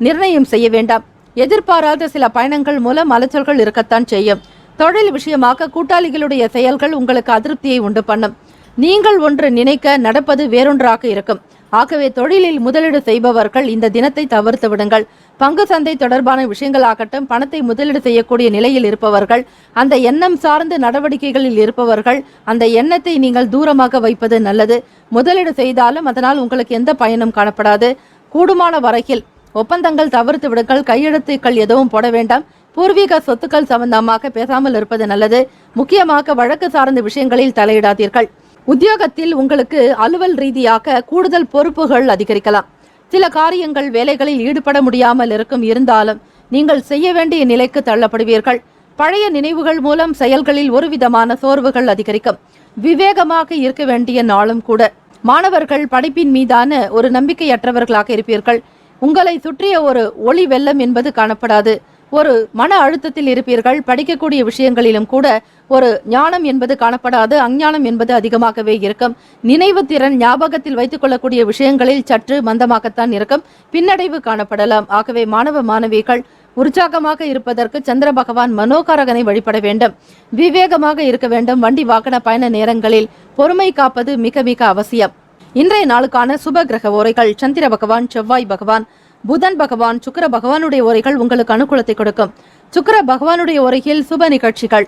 நிர்ணயம் செய்ய வேண்டாம். எதிர்பாராத சில பயணங்கள் மூலம் அலைச்சல்கள் இருக்கத்தான் செய்யும். தொழில் விஷயமாக கூட்டாளிகளுடைய செயல்கள் உங்களுக்கு அதிருப்தியை உண்டு பண்ணும். நீங்கள் ஒன்று நினைக்க நடப்பது வேறொன்றாக இருக்கும். ஆகவே தொழிலில் முதலீடு செய்பவர்கள் இந்த தினத்தை தவிர்த்து விடுங்கள். பங்கு சந்தை தொடர்பான விஷயங்களாகட்டும், பணத்தை முதலீடு செய்யக்கூடிய நிலையில் இருப்பவர்கள், அந்த எண்ணம் சார்ந்த நடவடிக்கைகளில் இருப்பவர்கள், அந்த எண்ணத்தை நீங்கள் தூரமாக வைப்பது நல்லது. முதலீடு செய்தாலும் அதனால் உங்களுக்கு எந்த பயனும் காணப்படாது. கூடுமான வரையில் ஒப்பந்தங்கள் தவிர்த்து விடுங்கள். கையெழுத்துக்கள் எதுவும் போட வேண்டாம். பூர்வீக சொத்துக்கள் சம்பந்தமாக பேசாமல் இருப்பது நல்லது. முக்கியமாக வழக்கு சார்ந்த விஷயங்களில் தலையிடாதீர்கள். உத்தியோகத்தில் உங்களுக்கு அலுவல் ரீதியாக கூடுதல் பொறுப்புகள் அதிகரிக்கலாம். சில காரியங்கள், வேலைகளில் ஈடுபட முடியாமல் இருந்தாலும் நீங்கள் செய்ய வேண்டிய நிலைக்கு தள்ளப்படுவீர்கள். பழைய நினைவுகள் மூலம் செயல்களில் ஒரு விதமான சோர்வுகள் அதிகரிக்கும். விவேகமாக இருக்க வேண்டிய நாளும் கூட. மாணவர்கள் படிப்பின் மீதான ஒரு நம்பிக்கையற்றவர்களாக இருப்பீர்கள். உங்களை சுற்றிய ஒரு ஒளி வெள்ளம் என்பது காணப்படாது. ஒரு மன அழுத்தத்தில் இருப்பீர்கள். படிக்கக்கூடிய விஷயங்களிலும் கூட ஒரு ஞானம் என்பது காணப்படாது. அஞ்ஞானம் என்பது அதிகமாகவே இருக்கும். நினைவு திறன், ஞாபகத்தில் வைத்துக் கொள்ளக்கூடிய விஷயங்களில் சற்று மந்தமாகத்தான் இருக்கும். பின்னடைவு காணப்படலாம். ஆகவே மாணவ மாணவிகள் உற்சாகமாக இருப்பதற்கு சந்திர பகவான் மனோகாரகனை வழிபட வேண்டும். விவேகமாக இருக்க வேண்டும். வண்டி வாகன பயண நேரங்களில் பொறுமை காப்பது மிக மிக அவசியம். இன்றைய நாளுக்கான சுப கிரக ஓரைகள். சந்திர பகவான், செவ்வாய் பகவான், புதன் பகவான், சுக்கிர பகவானுடைய ஓரைகள் உங்களுக்கு அனுகூலத்தை கொடுக்கும். சுக்கிர பகவானுடைய ஓரையில் சுப நிகழ்ச்சிகள்,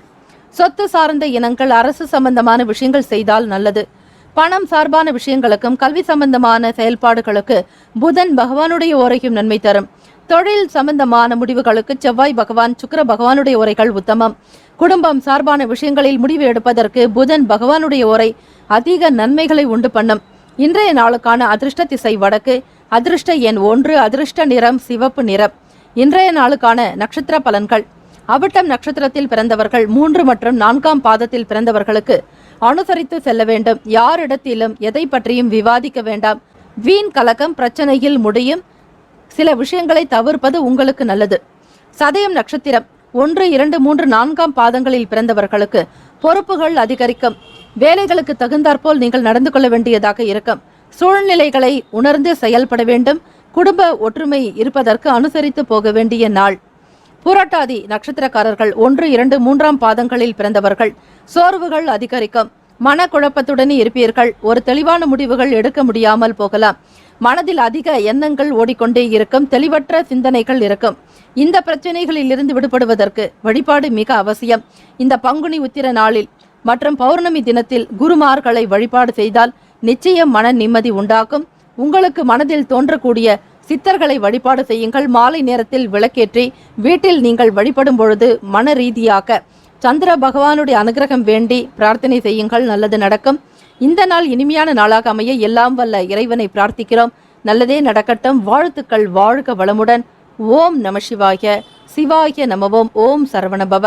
சொத்து சார்ந்த இனங்கள், அரசு சம்பந்தமான விஷயங்கள் செய்தால் நல்லது. பணம் சார்பான விஷயங்களுக்கும் கல்வி சம்பந்தமான செயல்பாடுகளுக்கு புதன் பகவானுடைய ஓரையும் நன்மை தரும். தொழில் சம்பந்தமான முடிவுகளுக்கு செவ்வாய் பகவான், சுக்கிர பகவானுடைய ஓரைகள் உத்தமம். குடும்பம் சார்பான விஷயங்களில் முடிவு எடுப்பதற்கு புதன் பகவானுடைய ஓரை அதிக நன்மைகளை உண்டு பண்ணும். இன்றைய நாளுக்கான அதிர்ஷ்ட திசை வடக்கு, அதிர்ஷ்ட எண் 1, அதிர்ஷ்ட நிறம் சிவப்பு நிறம். இன்றைய நாளுக்கான நட்சத்திர பலன்கள். அவிட்டம் நட்சத்திரத்தில் பிறந்தவர்கள் 3 மற்றும் 4ஆம் பாதத்தில் பிறந்தவர்களுக்கு அனுசரித்து செல்ல வேண்டும். யாரிடத்திலும் எதை பற்றியும் விவாதிக்க வேண்டாம். வீண் கலக்கம் பிரச்சனையில் முடியும். சில விஷயங்களை தவிர்ப்பது உங்களுக்கு நல்லது. சதயம் நட்சத்திரம் 1, 2, 3, 4ஆம் பாதங்களில் பிறந்தவர்களுக்கு பொறுப்புகள் அதிகரிக்கும். வேலைகளுக்கு தகுந்தாற்போல் நீங்கள் நடந்து கொள்ள வேண்டியதாக இருக்கும். சூழ்நிலைகளை உணர்ந்து செயல்பட வேண்டும். குடும்ப ஒற்றுமை இருப்பதற்கு அனுசரித்து போக வேண்டிய நாள். பூரட்டாதி நட்சத்திரக்காரர்கள் 1, 2, 3ஆம் பாதங்களில் பிறந்தவர்கள் சோர்வுகள் அதிகரிக்கும். மனக்குழப்பத்துடன் இருப்பீர்கள். ஒரு தெளிவான முடிவுகள் எடுக்க முடியாமல் போகலாம். மனதில் அதிக எண்ணங்கள் ஓடிக்கொண்டே இருக்கும். தெளிவற்ற சிந்தனைகள் இருக்கும். இந்த பிரச்சனைகளில் இருந்து விடுபடுவதற்கு வழிபாடு மிக அவசியம். இந்த பங்குனி உத்திர நாளில் மற்றும் பௌர்ணமி தினத்தில் குருமார்களை வழிபாடு செய்தால் நிச்சயம் மன நிம்மதி உண்டாகும். உங்களுக்கு மனதில் தோன்றக்கூடிய சித்தர்களை வழிபாடு செய்யுங்கள். மாலை நேரத்தில் விளக்கேற்றி வீட்டில் நீங்கள் வழிபடும் பொழுது மன ரீதியாக சந்திர பகவானுடைய அனுகிரகம் வேண்டி பிரார்த்தனை செய்யுங்கள். நல்லது நடக்கும். இந்த நாள் இனிமையான நாளாக அமைய எல்லாம் வல்ல இறைவனை பிரார்த்திக்கிறோம். நல்லதே நடக்கட்டும். வாழ்த்துக்கள். வாழ்க வளமுடன். ஓம் நம சிவாய. சிவாய நமவோம். ஓம் சரவணபவ.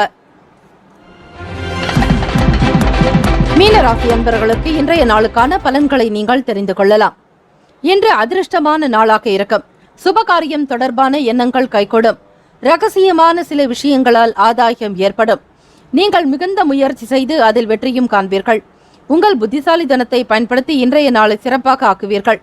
மீனராசி அன்பர்களுக்கு இன்றைய நாளுக்கான பலன்களை நீங்கள் தெரிந்து கொள்ளலாம். இன்று அதிர்ஷ்டமான நாளாக இருக்கும். சுபகாரியம் தொடர்பான எண்ணங்கள் கைகூடும். ரகசியமான சில விஷயங்களால் ஆதாயம் ஏற்படும். நீங்கள் மிகுந்த முயற்சி செய்து அதில் வெற்றியும் காண்பீர்கள். உங்கள் புத்திசாலித்தனத்தை பயன்படுத்தி இன்றைய நாளை சிறப்பாக ஆக்குவீர்கள்.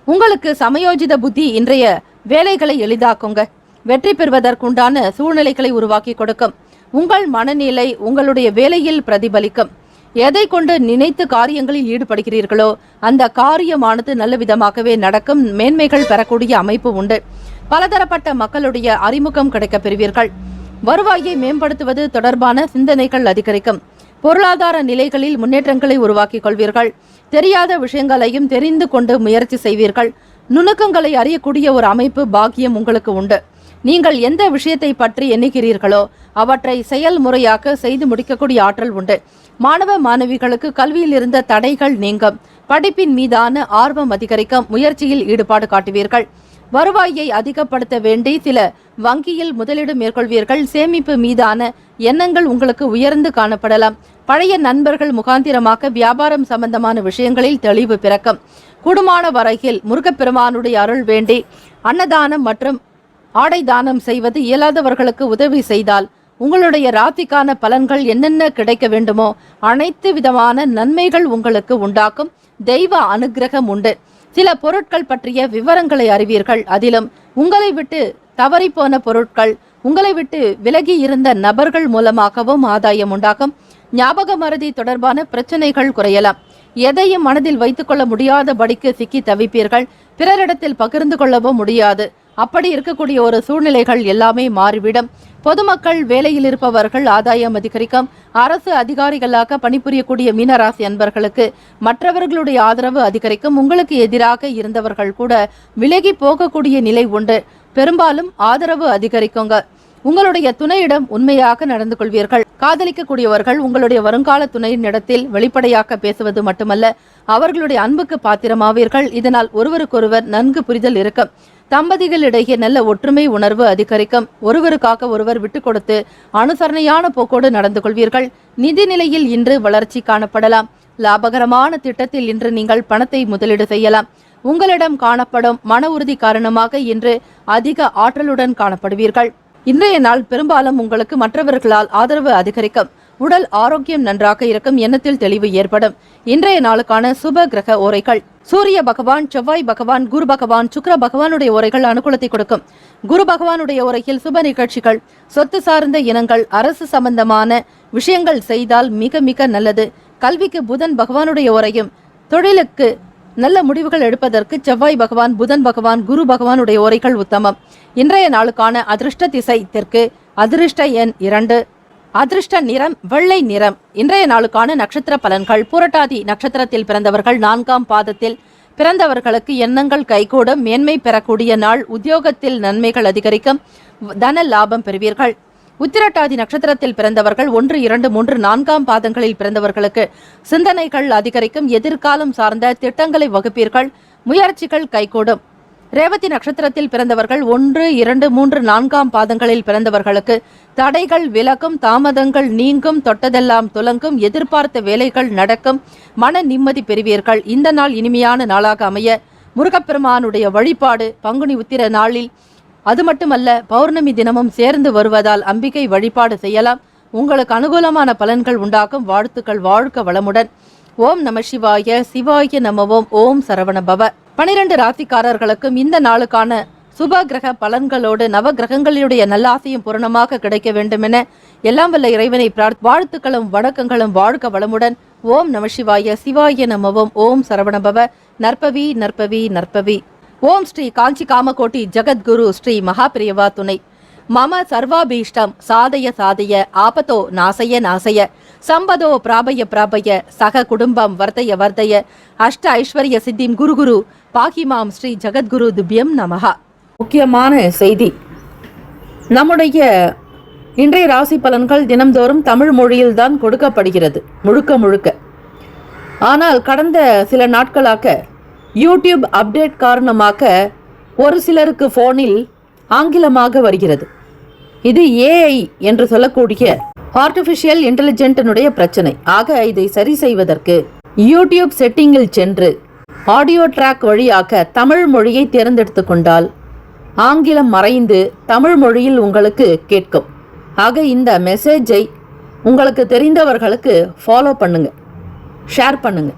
உங்களுக்கு சமயோஜித புத்தி இன்றைய வேலைகளை எளிதாக்குங்க. வெற்றி பெறுவதற்குண்டான சூழ்நிலைகளை உருவாக்கி கொடுக்கும். உங்கள் மனநிலை உங்களுடைய வேலையில் பிரதிபலிக்கும். எதை கொண்டு நினைத்து காரியங்களில் ஈடுபடுகிறீர்களோ அந்த காரியமானது நல்ல விதமாகவே நடக்கும். மேன்மைகள் பெறக்கூடிய அமைப்பு உண்டு. பலதரப்பட்ட மக்களுடைய அறிமுகம் கிடைக்க பெறுவீர்கள். வருவாயை மேம்படுத்துவது தொடர்பான சிந்தனைகள் அதிகரிக்கும். பொருளாதார நிலைகளில் முன்னேற்றங்களை உருவாக்கிக் கொள்வீர்கள். தெரியாத விஷயங்களையும் தெரிந்து கொண்டு முயற்சி செய்வீர்கள். நுணுக்கங்களை அறியக்கூடிய ஒரு அமைப்பு பாக்கியம் உங்களுக்கு உண்டு. நீங்கள் எந்த விஷயத்தை பற்றி எண்ணுகிறீர்களோ அவற்றை செயல்முறையாக செய்து முடிக்கக்கூடிய ஆற்றல் உண்டு. மாணவ மாணவிகளுக்கு கல்வியில் இருந்த தடைகள் நீங்கும். படிப்பின் மீதான ஆர்வம் அதிகரிக்கும். முயற்சியில் ஈடுபாடு காட்டுவீர்கள். வருவாயை அதிகப்படுத்த வேண்டி சில வங்கியில் முதலீடு மேற்கொள்வீர்கள். சேமிப்பு மீதான எண்ணங்கள் உங்களுக்கு உயர்ந்து காணப்படலாம். பழைய நண்பர்கள் முகாந்திரமாக வியாபாரம் சம்பந்தமான விஷயங்களில் தெளிவு பிறக்கும். கூடுமான வரையில் முருகப்பெருமானுடைய அருள் வேண்டி அன்னதானம் மற்றும் ஆடை தானம் செய்வது இயலாதவர்களுக்கு உதவி செய்தால் உங்களுடைய ராசிக்கான பலன்கள் என்னென்ன கிடைக்க வேண்டுமோ அனைத்து விதமான நன்மைகள் உங்களுக்கு உண்டாக்கும். தெய்வ அனுகிரகம் உண்டு. சில பொருட்கள் பற்றிய விவரங்களை அறிவீர்கள். அதிலும் உங்களை விட்டு தவறிப்போன பொருட்கள், உங்களை விட்டு விலகி இருந்த நபர்கள் மூலமாகவும் ஆதாயம் உண்டாகும். ஞாபக மறதி தொடர்பான பிரச்சனைகள் குறையலாம். எதையும் மனதில் வைத்துக் கொள்ள முடியாதபடிக்கு சிக்கி தவிப்பீர்கள். பிறரிடத்தில் பகிர்ந்து கொள்ளவும் முடியாது. அப்படி இருக்கக்கூடிய ஒரு சூழ்நிலைகள் எல்லாமே மாறிவிடும். பொதுமக்கள், வேலையில் இருப்பவர்கள் ஆதாயம் அதிகரிக்கும். அரசு அதிகாரிகளாக பணிபுரியக்கூடிய மீனராசி அன்பர்களுக்கு மற்றவர்களுடைய ஆதரவு அதிகரிக்கும். உங்களுக்கு எதிராக இருந்தவர்கள் கூட விலகி போகக்கூடிய நிலை உண்டு. பெரும்பாலும் ஆதரவு அதிகரிக்குங்க. உங்களுடைய துணையிடம் உண்மையாக நடந்து கொள்வீர்கள். காதலிக்கக்கூடியவர்கள் உங்களுடைய வருங்கால துணையினிடத்தில் வெளிப்படையாக பேசுவது மட்டுமல்ல, அவர்களுடைய அன்புக்கு பாத்திரமாவீர்கள். இதனால் ஒருவருக்கொருவர் நன்கு புரிதல் இருக்கும். தம்பதிகளிடையே நல்ல ஒற்றுமை உணர்வு அதிகரிக்கும். ஒருவருக்காக ஒருவர் விட்டு கொடுத்து அனுசரணையான போக்கோடு நடந்து கொள்வீர்கள். நிதி நிலையில் இன்று வளர்ச்சி காணப்படலாம். லாபகரமான திட்டத்தில் இன்று நீங்கள் பணத்தை முதலீடு செய்யலாம். உங்களிடம் காணப்படும் மன உறுதி காரணமாக இன்று அதிக ஆற்றலுடன் காணப்படுவீர்கள். இன்றைய நாள் பெரும்பாலும் உங்களுக்கு மற்றவர்களால் ஆதரவு அதிகரிக்கும். உடல் ஆரோக்கியம் நன்றாக இருக்கும். எண்ணத்தில் தெளிவு ஏற்படும். இன்றைய நாளுக்கான சுப கிரக ஓரைகள். சூரிய பகவான், செவ்வாய் பகவான், குரு பகவான், சுக்கிர பகவானுடைய ஓரைகள் அனுகூலத்தை கொடுக்கும். குரு பகவானுடைய ஓரையில் சுப நிகழ்ச்சிகள், சொத்து சார்ந்த இனங்கள், அரசு சம்பந்தமான விஷயங்கள் செய்தால் மிக மிக நல்லது. கல்விக்கு புதன் பகவானுடைய ஓரையும், தொழிலுக்கு நல்ல முடிவுகள் எடுப்பதற்கு செவ்வாய் பகவான், புதன் பகவான், குரு பகவானுடைய ஓரைகள் உத்தமம். இன்றைய நாளுக்கான அதிர்ஷ்ட திசை தெற்கு. அதிர்ஷ்ட எண் 2. அதிர்ஷ்ட நிறம் வெள்ளை நிறம். இன்றைய நாளுக்கான நட்சத்திர பலன்கள். பூரட்டாதி நட்சத்திரத்தில் பிறந்தவர்கள் 4ஆம் பாதத்தில் பிறந்தவர்களுக்கு எண்ணங்கள் கைகூடும். மேன்மை பெறக்கூடிய நாள். உத்தியோகத்தில் நன்மைகள் அதிகரிக்கும். தன லாபம் பெறுவீர்கள். உத்திரட்டாதி நட்சத்திரத்தில் பிறந்தவர்கள் 1, 2, 3, 4ஆம் பாதங்களில் பிறந்தவர்களுக்கு சிந்தனைகள் அதிகரிக்கும். எதிர்காலம் சார்ந்த திட்டங்களை வகுப்பீர்கள். முயற்சிகள் கைகூடும். ரேவதி நட்சத்திரத்தில் பிறந்தவர்கள் 1, 2, 3, 4ஆம் பாதங்களில் பிறந்தவர்களுக்கு தடைகள் விலகும், தாமதங்கள் நீங்கும், தொட்டதெல்லாம் துலங்கும், எதிர்பார்த்த வேலைகள் நடக்கும், மன நிம்மதி பெறுவீர்கள். இந்த நாள் இனிமையான நாளாக அமைய முருகப்பெருமானுடைய வழிபாடு பங்குனி உத்திர நாளில் அது மட்டுமல்ல, பௌர்ணமி தினமும் சேர்ந்து வருவதால் அம்பிகை வழிபாடு செய்யலாம். உங்களுக்கு அனுகூலமான பலன்கள் உண்டாகும். வாழ்த்துக்கள். வாழ்க வளமுடன். ஓம் நம சிவாய. சிவாய நமவோம். ஓம் சரவண பவ. 12 ராசிக்காரர்களுக்கும் இந்த நாளுக்கான சுப கிரக பலன்களோடு நவ கிரகங்களுடைய நல்லாசையும் பூரணமாக கிடைக்க வேண்டும் என எல்லாம் வல்ல இறைவனை வாழ்த்துக்களும் வணக்கங்களும். வாழ்க வளமுடன். ஓம் நம சிவாய. சிவாய நமவோம். ஓம் சரவண பவ. நற்பவி நற்பவி நற்பவி. ஓம் ஸ்ரீ காஞ்சி காமகோட்டி ஜகத்குரு ஸ்ரீ மகாபிரியவா துணை. மம சர்வாபீஷ்டம் சாதய சாதய ஆபத்தோ நாசய நாசய சம்பதோ பிராபய பிராபய சக குடும்பம் வர்தய வர்தய அஷ்ட ஐஸ்வர்ய சித்திம் குரு குரு பாகிமாம் ஸ்ரீ ஜகத்குரு துபியம் நமஹா. முக்கியமான செய்தி, நம்முடைய இன்றைய ராசி பலன்கள் தினம்தோறும் தமிழ் மொழியில்தான் கொடுக்கப்படுகிறது முழுக்க முழுக்க. ஆனால் கடந்த சில நாட்களாக யூடியூப் அப்டேட் காரணமாக ஒரு சிலருக்கு ஃபோனில் ஆங்கிலமாக வருகிறது. இது ஏஐ என்று சொல்லக்கூடிய ஆர்டிஃபிஷியல் இன்டெலிஜென்டினுடைய பிரச்சனை. ஆக இதை சரி செய்வதற்கு யூடியூப் செட்டிங்கில் சென்று ஆடியோ ட்ராக் வழியாக தமிழ் மொழியை தேர்ந்தெடுத்து கொண்டால் ஆங்கிலம் மறைந்து தமிழ் மொழியில் உங்களுக்கு கேட்கும். ஆக இந்த மெசேஜை உங்களுக்கு தெரிந்தவர்களுக்கு ஃபாலோ பண்ணுங்க, ஷேர் பண்ணுங்க.